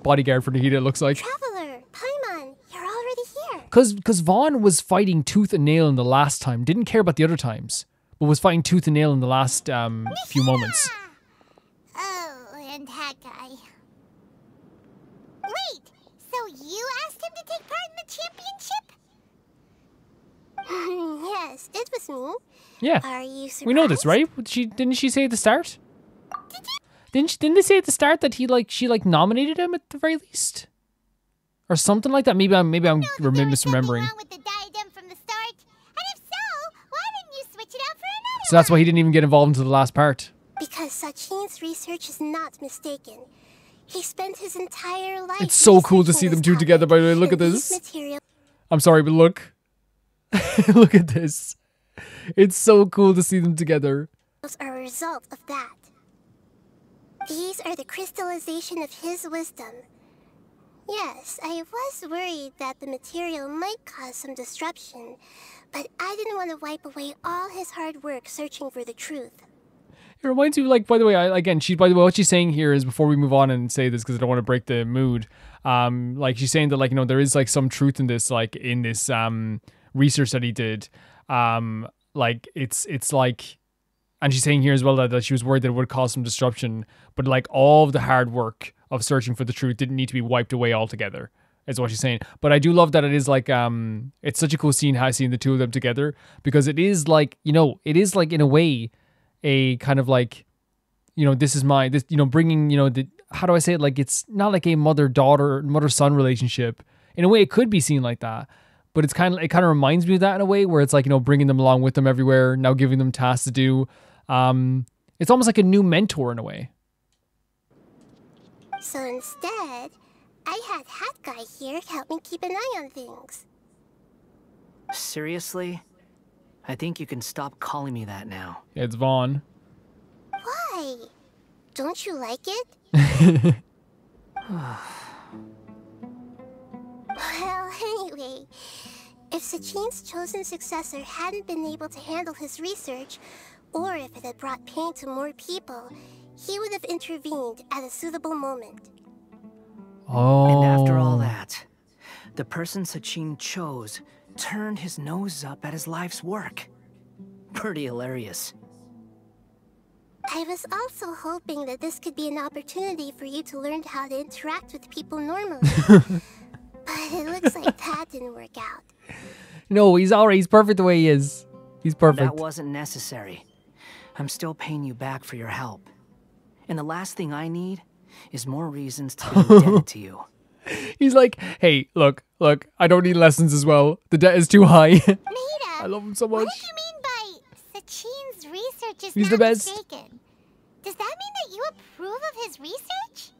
Bodyguard for Nahida, it looks like. Traveler, Paimon, you're already here. Because Vaughn was fighting tooth and nail in the last time. Didn't care about the other times. But was fighting tooth and nail in the last few moments. Oh, and that guy. Wait, so you asked him to take part in the championship? Yes, it was me. Yeah. Are you surprised? We know this, right? Didn't she say at the start? Didn't they say at the start that she nominated him at the very least? Or something like that? Maybe I'm misremembering. So that's why he didn't even get involved into the last part. Because Sachin's research is not mistaken. He spent his entire life. It's so cool to see them two together, by the way. Look at this. I'm sorry, but look. Look at this. It's so cool to see them together. Are a result of that. These are the crystallization of his wisdom. Yes, I was worried that the material might cause some disruption, but I didn't want to wipe away all his hard work searching for the truth. It reminds me, like, by the way, what she's saying here is, before we move on and say this, because I don't want to break the mood, like, she's saying that, like, you know, there is, like, some truth in this, like, in this research that he did. Like, it's like, and she's saying here as well that she was worried that it would cause some disruption, but, like, all of the hard work of searching for the truth didn't need to be wiped away altogether, is what she's saying. But I do love that it is, like, it's such a cool scene, seeing the two of them together, because it is, like, you know, it is, like, in a way, a kind of like, you know, this, you know, bringing, you know, how do I say it? Like, it's not like a mother-son relationship. In a way, it could be seen like that, but it kind of reminds me of that in a way, where it's like, you know, bringing them along with them everywhere, now giving them tasks to do. It's almost like a new mentor in a way. So instead, I had Hat Guy here help me keep an eye on things. Seriously? I think you can stop calling me that now. Yeah, it's Vaughn. Why? Don't you like it? Well, anyway, if Sachine's chosen successor hadn't been able to handle his research, or if it had brought pain to more people, he would have intervened at a suitable moment. Oh. And after all that, the person Sachin chose turned his nose up at his life's work. Pretty hilarious. I was also hoping that this could be an opportunity for you to learn how to interact with people normally. But it looks like that didn't work out. No, he's alright. He's perfect the way he is. He's perfect. That wasn't necessary. I'm still paying you back for your help. And the last thing I need is more reasons to be indebted to you. He's like, hey, look, I don't need lessons as well. The debt is too high. Nita, I love him so much. What did you mean by Sachin's research is He's not the best. mistaken? Does that mean that you approve of his research?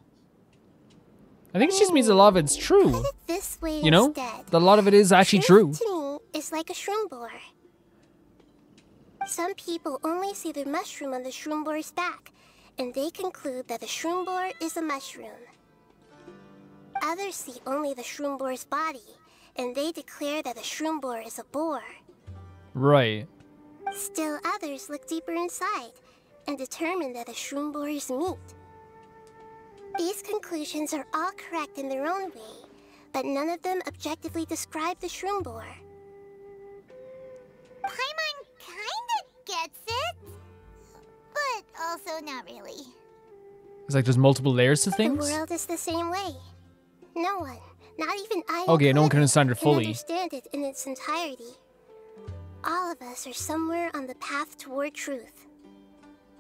I think it just means a lot of it's true. Put it this way You know? instead. That a lot of it is actually true. To me, is like a shroom boar. Some people only see the mushroom on the shroom boar's back, and they conclude that the shroom boar is a mushroom. Others see only the shroom boar's body, and they declare that the shroom boar is a boar. Right. Still others look deeper inside, and determine that the shroom boar is meat. These conclusions are all correct in their own way, but none of them objectively describe the shroom boar. Paimon kinda gets it, but also not really. It's like there's multiple layers to things. The world is the same way. No one, not even I, Okay, no one can understand it fully. understand it in its entirety. All of us are somewhere on the path toward truth.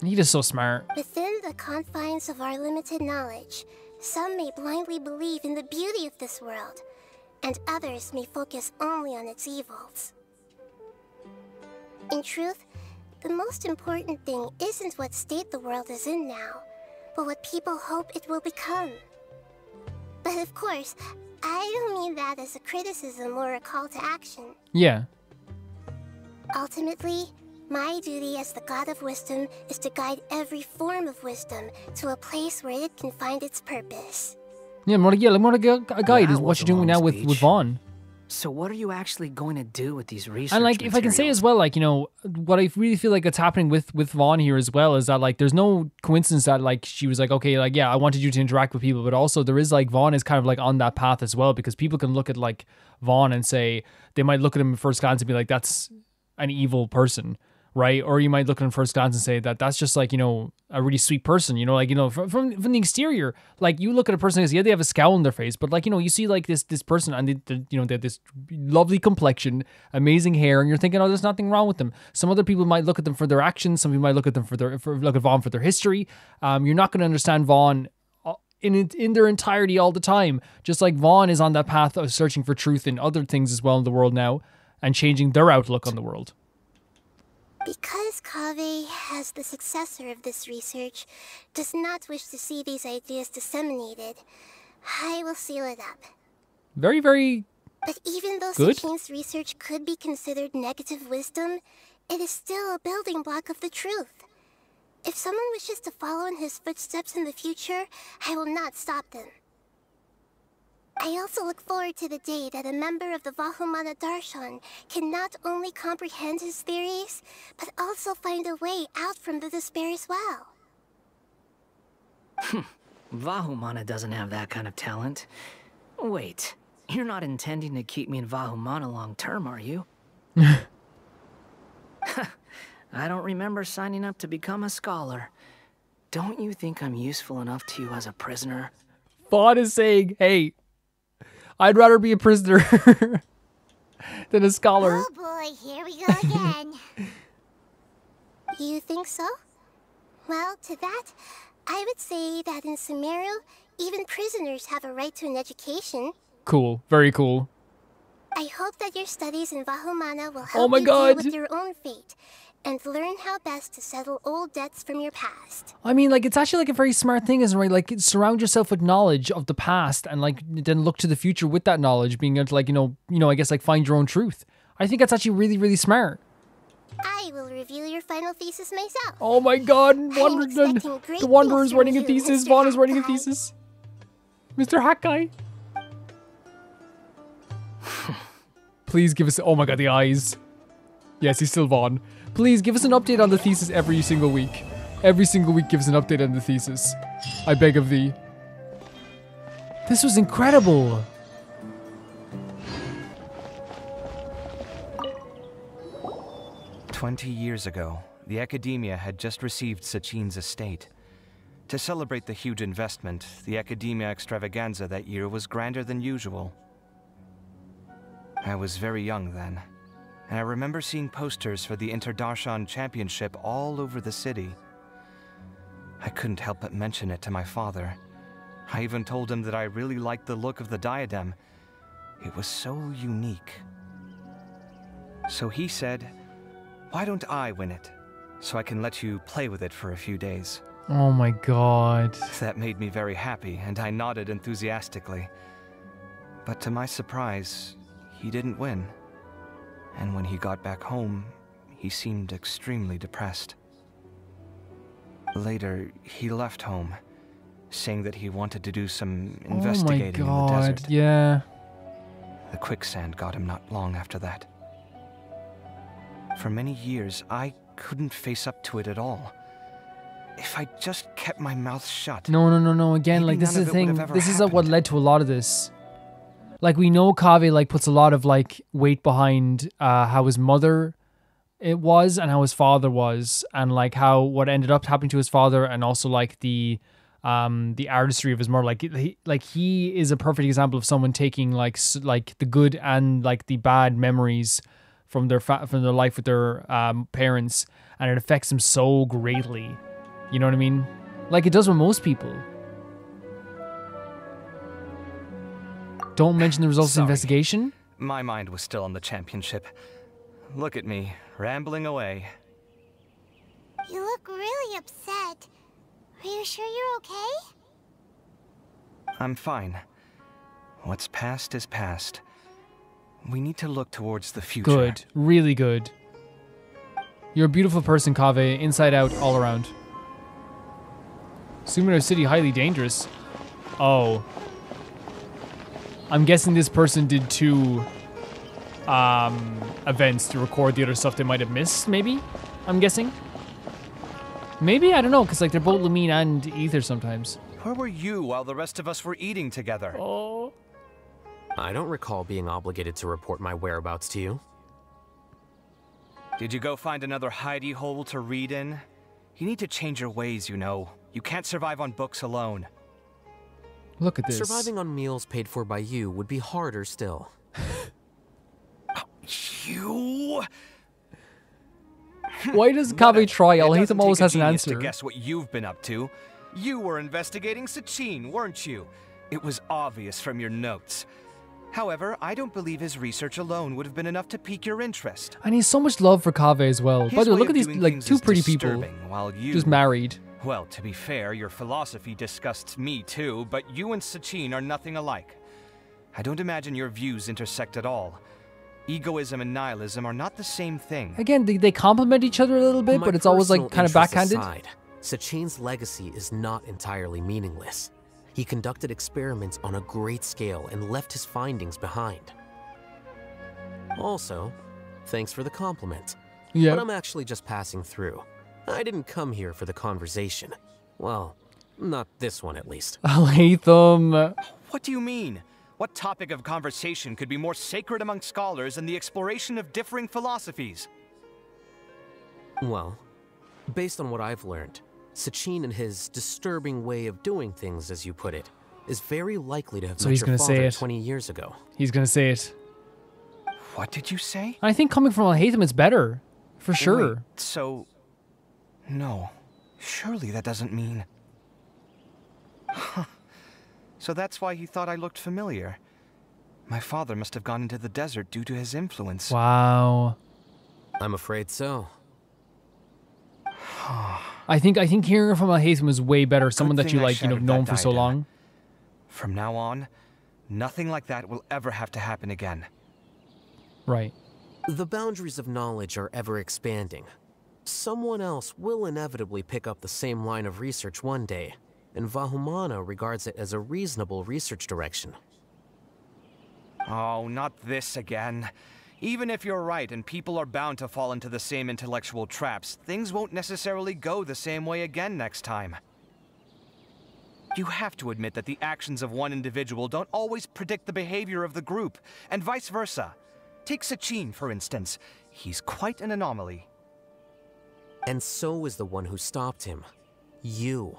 He is so smart. Within the confines of our limited knowledge, some may blindly believe in the beauty of this world, and others may focus only on its evils. In truth, the most important thing isn't what state the world is in now, but what people hope it will become. But of course, I don't mean that as a criticism or a call to action. Yeah. Ultimately, my duty as the God of Wisdom is to guide every form of wisdom to a place where it can find its purpose. Yeah, more like a guide is what you're doing now with Vaughn. So what are you actually going to do with these research And like, if I can say as well, like, you know, what I really feel like that's happening with Vaughn here as well is that like, there's no coincidence that like she was like, okay, like, yeah, I wanted you to interact with people, but also there is like Vaughn is kind of like on that path as well, because people can look at like Vaughn and say, they might look at him at first glance and be like, that's an evil person, right? Or you might look at him first glance and say that that's just like, you know, a really sweet person, you know, like, you know, from the exterior, like you look at a person and say, yeah, they have a scowl on their face, but like, you know, you see like this person and you know, they have this lovely complexion, amazing hair, and you're thinking, oh, there's nothing wrong with them. Some other people might look at them for their actions. Some people might look at them look at Vaughn for their history. You're not going to understand Vaughn in their entirety all the time. Just like Vaughn is on that path of searching for truth in other things as well in the world now and changing their outlook on the world. Because Kaveh, as the successor of this research, does not wish to see these ideas disseminated, I will seal it up. Very, very But even though good. Sachine's research could be considered negative wisdom, it is still a building block of the truth. If someone wishes to follow in his footsteps in the future, I will not stop them. I also look forward to the day that a member of the Vahumana Darshan can not only comprehend his theories, but also find a way out from the despair as well. Vahumana doesn't have that kind of talent. Wait, you're not intending to keep me in Vahumana long term, are you? I don't remember signing up to become a scholar. Don't you think I'm useful enough to you as a prisoner? Vaughn is saying, hey, I'd rather be a prisoner than a scholar. Oh boy, here we go again. You think so? Well, to that, I would say that in Sumeru, even prisoners have a right to an education. Cool, very cool. I hope that your studies in Vahumana will Oh help my you God. deal with your own fate and learn how best to settle old debts from your past. I mean, like, it's actually like a very smart thing, isn't it? Right? Like, surround yourself with knowledge of the past and like then look to the future with that knowledge, being able to like, you know, I guess like find your own truth. I think that's actually really, really smart. I will review your final thesis myself. Oh my God, the Wanderer is writing a thesis, Vaughn is writing a thesis. Mr. Hack Guy. Please give us... Oh my god, the eyes. Yes, he's still Vaughn. Please give us an update on the thesis every single week. Every single week give us an update on the thesis. I beg of thee. This was incredible. "20 years ago, the Academia had just received Sachin's estate. To celebrate the huge investment, the Academia extravaganza that year was grander than usual. I was very young then, and I remember seeing posters for the Inter-Darshan Championship all over the city. I couldn't help but mention it to my father. I even told him that I really liked the look of the diadem. It was so unique. So he said, "Why don't I win it, so I can let you play with it for a few days?" Oh my god. That made me very happy, and I nodded enthusiastically. But to my surprise, he didn't win. And when he got back home, he seemed extremely depressed. Later, he left home, saying that he wanted to do some investigating in the desert. Yeah. The quicksand got him not long after that. For many years, I couldn't face up to it at all. If I just kept my mouth shut. No. Again, like, this is the thing. This is what led to a lot of this. Like, we know Kaveh, like, puts a lot of, like, weight behind how his mother it was and how his father was, and like how what ended up happening to his father, and also like the artistry of his mother. Like he is a perfect example of someone taking like the good and like the bad memories from their life with their parents, and it affects him so greatly. You know what I mean? Like it does with most people. Don't mention the results of the investigation. My mind was still on the championship. Look at me, rambling away. You look really upset. Are you sure you're okay? I'm fine. What's past is past. We need to look towards the future. Good. Really good. You're a beautiful person, Kaveh. Inside out, all around. Summoner City, highly dangerous. Oh. I'm guessing this person did 2 events to record the other stuff they might have missed, maybe? I'm guessing. Maybe? I don't know, because like they're both Lumine and Ether sometimes. Where were you while the rest of us were eating together? Oh. I don't recall being obligated to report my whereabouts to you. Did you go find another hidey hole to read in? You need to change your ways, you know. You can't survive on books alone. Look at this. Surviving on meals paid for by you would be harder still. You? Why does Kaveh try? Al-Haytham always has an answer. To guess what you've been up to. You were investigating Sachin, weren't you? It was obvious from your notes. However, I don't believe his research alone would have been enough to pique your interest. And he's so much love for Kaveh as well. By the way, look at these like 2 pretty people while you... just married. Well, to be fair, your philosophy disgusts me too, but you and Sachin are nothing alike. I don't imagine your views intersect at all. Egoism and nihilism are not the same thing. Again, they complement each other a little bit, but it's always like kind of backhanded. Aside, Sachin's legacy is not entirely meaningless. He conducted experiments on a great scale and left his findings behind. Also, thanks for the compliment. Yeah. But I'm actually just passing through. I didn't come here for the conversation. Well, not this one at least. Al-Haytham. What do you mean? What topic of conversation could be more sacred among scholars than the exploration of differing philosophies? Well, based on what I've learned, Sachin and his disturbing way of doing things, as you put it, is very likely to have met your father 20 years ago. He's gonna say it. What did you say? I think coming from Al-Haytham, it's better. For sure. Wait, so... No. Surely that doesn't mean... Huh. So that's why he thought I looked familiar. My father must have gone into the desert due to his influence. Wow. I'm afraid so. I think hearing from Al-Haytham is way better. Someone that you like, known for so long. From now on, nothing like that will ever have to happen again. Right. The boundaries of knowledge are ever expanding. Someone else will inevitably pick up the same line of research one day, and Vahumana regards it as a reasonable research direction. Oh, not this again. Even if you're right and people are bound to fall into the same intellectual traps, things won't necessarily go the same way again next time. You have to admit that the actions of one individual don't always predict the behavior of the group, and vice versa. Take Sachin, for instance. He's quite an anomaly. And so is the one who stopped him. You.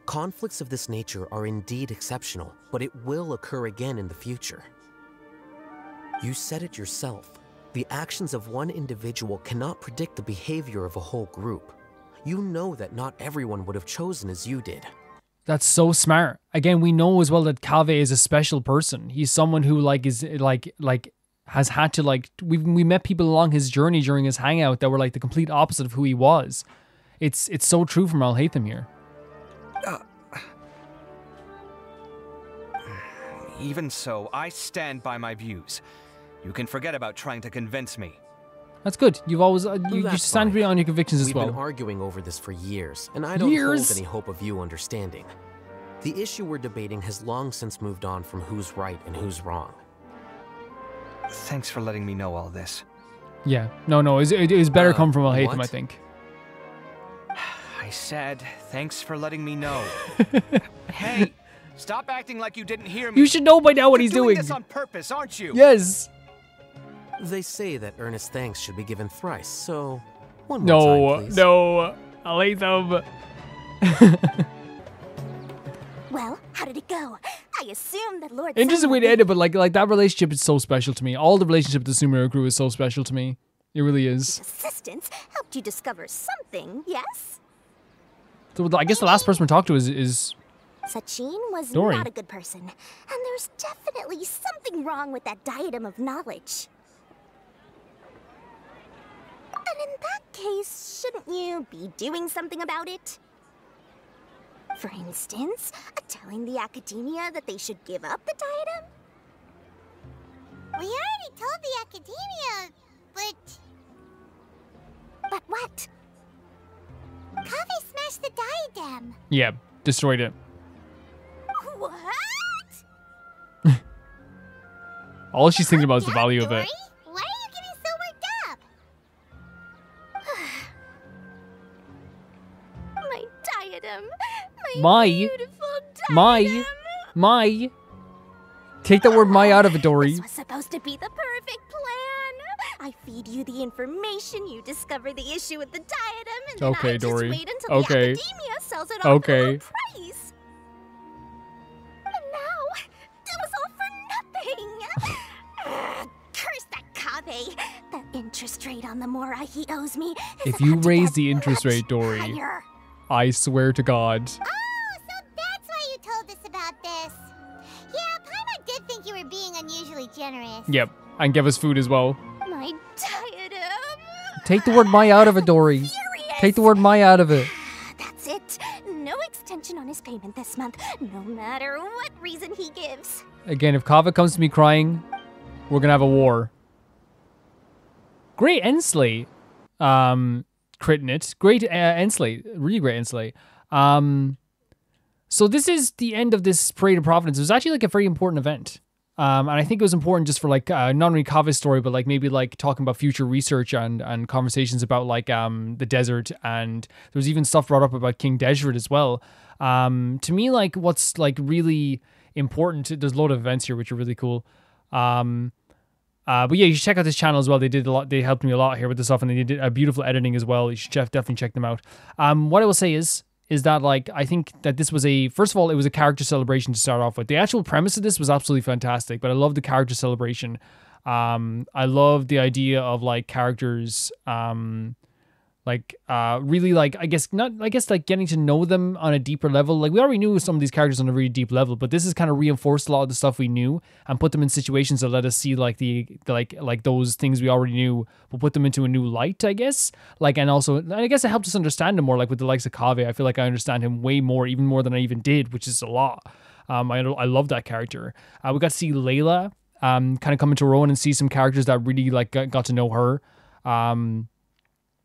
Conflicts of this nature are indeed exceptional, but it will occur again in the future. You said it yourself. The actions of one individual cannot predict the behavior of a whole group. You know that not everyone would have chosen as you did. That's so smart. Again, we know as well that Kaveh is a special person. He's someone who has had to we met people along his journey during his hangout that were like the complete opposite of who he was. It's so true from Al-Haytham here. Even so, I stand by my views. You can forget about trying to convince me. That's good. You've always you stand on your convictions as well. We've been arguing over this for years, and I don't hold any hope of you understanding. The issue we're debating has long since moved on from who's right and who's wrong. Thanks for letting me know all this. Yeah. No. It was better come from Al-Haytham, I think. I said, thanks for letting me know. Hey, stop acting like you didn't hear me. You should know by now what he's doing. You're doing this on purpose, aren't you? Yes. They say that earnest thanks should be given thrice, so one more time, please. No, Al-Haytham. Well, how did it go? I assume that Lord. Interesting way to end it, but like that relationship is so special to me. All the relationship with the Sumeru crew is so special to me. It really is. Assistance helped you discover something, yes? So I guess the last person we talked to is Sachin was Dory. not a good person, and there's definitely something wrong with that diadem of knowledge. And in that case, shouldn't you be doing something about it? For instance, telling the academia that they should give up the diadem? We already told the academia, but... But what? Kaveh smashed the diadem. Yeah, destroyed it. What? All she's thinking about is the value of it. Why are you getting so worked up? My diadem. My beautiful diadem. My. Take that word "my" out of it, Dory. This was supposed to be the perfect plan. I feed you the information, you discover the issue with the diadem, and then Okay, I Dory. just wait until the academia sells it off for a price. And now, it was all for nothing. Curse that Kaveh. The interest rate on the Mora he owes me is If you about to raise get the interest much rate, Dory, higher. I swear to God. Oh, so that's why you told us about this. Yeah, Paimon did think you were being unusually generous. Yep, and give us food as well. My diadem. Take the word "my" out of it, Dory. Take the word "my" out of it. That's it. No extension on his payment this month, no matter what reason he gives. Again, if Kaveh comes to me crying, we're gonna have a war. Great Ensley. Critting it. Great Ensley. Really great Ensley. So this is the end of this Parade of Providence. It was actually like a very important event. And I think it was important just for like not only Kaveh's story, but like maybe like talking about future research and conversations about like the desert, and there was even stuff brought up about King Deshret as well. To me, like what's like really important, there's a lot of events here which are really cool. But yeah, you should check out this channel as well. They did a lot. They helped me a lot here with this stuff, and they did a beautiful editing as well. You should definitely check them out. What I will say is that like I think that this was first of all, it was a character celebration to start off with. The actual premise of this was absolutely fantastic, but I love the character celebration. I love the idea of like characters really like like getting to know them on a deeper level. Like we already knew some of these characters on a really deep level, but this has kind of reinforced a lot of the stuff we knew and put them in situations that let us see like like those things we already knew, but put them into a new light, I guess. Like, and also I guess it helped us understand him more. Like with the likes of Kaveh, I feel like I understand him way more, even more than I even did, which is a lot. I love that character. We got to see Layla kind of come into her own and see some characters that really like got to know her.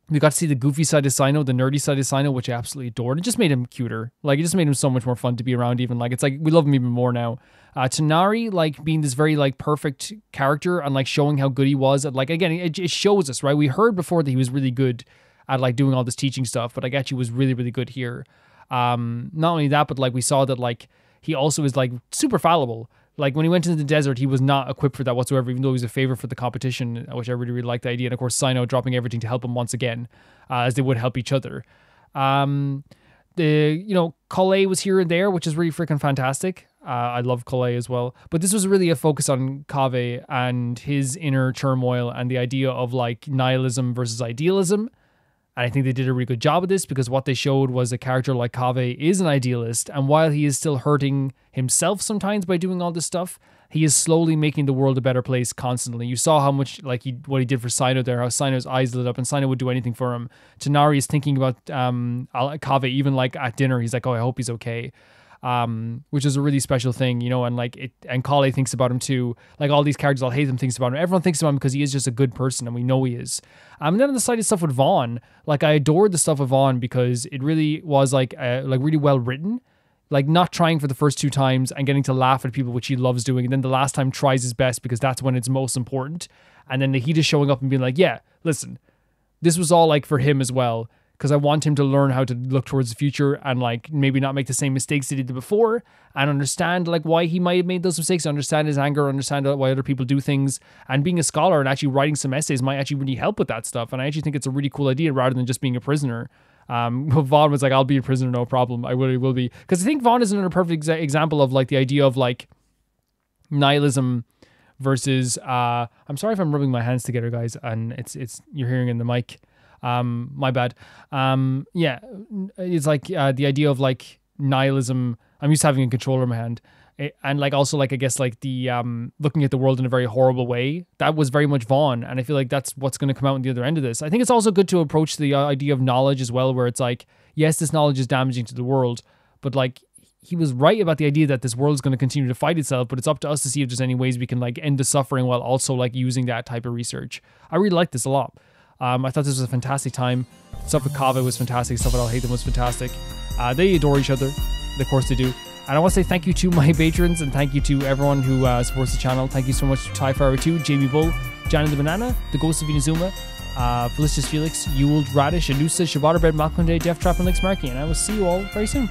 We got to see the goofy side of Sino, the nerdy side of Sino, which I absolutely adored. It just made him cuter. Like, it just made him so much more fun to be around even. Like, it's like, we love him even more now. Tonari, like, being this very, like, perfect character and, like, showing how good he was. At, like, again, it shows us, right? We heard before that he was really good at, like, doing all this teaching stuff, but like, actually was really, really good here. Not only that, but, like, we saw that, like, he also is, like, super fallible. Like, when he went into the desert, he was not equipped for that whatsoever, even though he was a favorite for the competition, which I really, really liked the idea. And, of course, Sino dropping everything to help him once again, as they would help each other. Collet was here and there, which is really freaking fantastic. I love Collet as well. But this was really a focus on Kaveh and his inner turmoil and the idea of, like, nihilism versus idealism. And I think they did a really good job of this, because what they showed was a character like Kaveh is an idealist, and while he is still hurting himself sometimes by doing all this stuff, he is slowly making the world a better place constantly. You saw how much, like, what he did for Sino there, how Sino's eyes lit up, and Sino would do anything for him. Tonari is thinking about Kaveh, even like at dinner, he's like, oh, I hope he's okay. Which is a really special thing, you know, and like and Collet thinks about him too. Like, all these characters all hate him, thinks about him. Everyone thinks about him because he is just a good person, and we know he is. And then on the side of stuff with Vaughn, like, I adored the stuff with Vaughn because it really was like really well written. Like, not trying for the first 2 times and getting to laugh at people, which he loves doing, and then the last time tries his best because that's when it's most important. And then he just showing up and being like, yeah, listen, this was all like for him as well, because I want him to learn how to look towards the future and, like, maybe not make the same mistakes that he did before, and understand, like, why he might have made those mistakes, understand his anger, understand why other people do things, and being a scholar and actually writing some essays might actually really help with that stuff. And I actually think it's a really cool idea rather than just being a prisoner. Vaughn was like, I'll be a prisoner, no problem. I really will be. Because I think Vaughn is another perfect example of, like, the idea of, like, nihilism versus, I'm sorry if I'm rubbing my hands together, guys, and it's you're hearing in the mic. My bad. Yeah, it's like the idea of, like, nihilism. I'm used to having a controller in my hand. And, like, also, like, I guess, like, the looking at the world in a very horrible way. That was very much Vaughn, and I feel like that's what's going to come out on the other end of this. I think it's also good to approach the idea of knowledge as well, where it's like, yes, this knowledge is damaging to the world, but, like, he was right about the idea that this world is going to continue to fight itself, but it's up to us to see if there's any ways we can, like, end the suffering while also, like, using that type of research. I really like this a lot. I thought this was a fantastic time. Stuff with Kaveh was fantastic. Stuff with I'll Hate Them was fantastic. They adore each other. Of course they do. And I want to say thank you to my patrons, and thank you to everyone who supports the channel. Thank you so much to TieFire2, Jamie Bull, Johnny the Banana, The Ghost of Inazuma, Felicitas Felix, Yuled Radish, Anusa, Shabata Bread, Malcolm Day, Death Trap, and Lix Markey. And I will see you all very soon.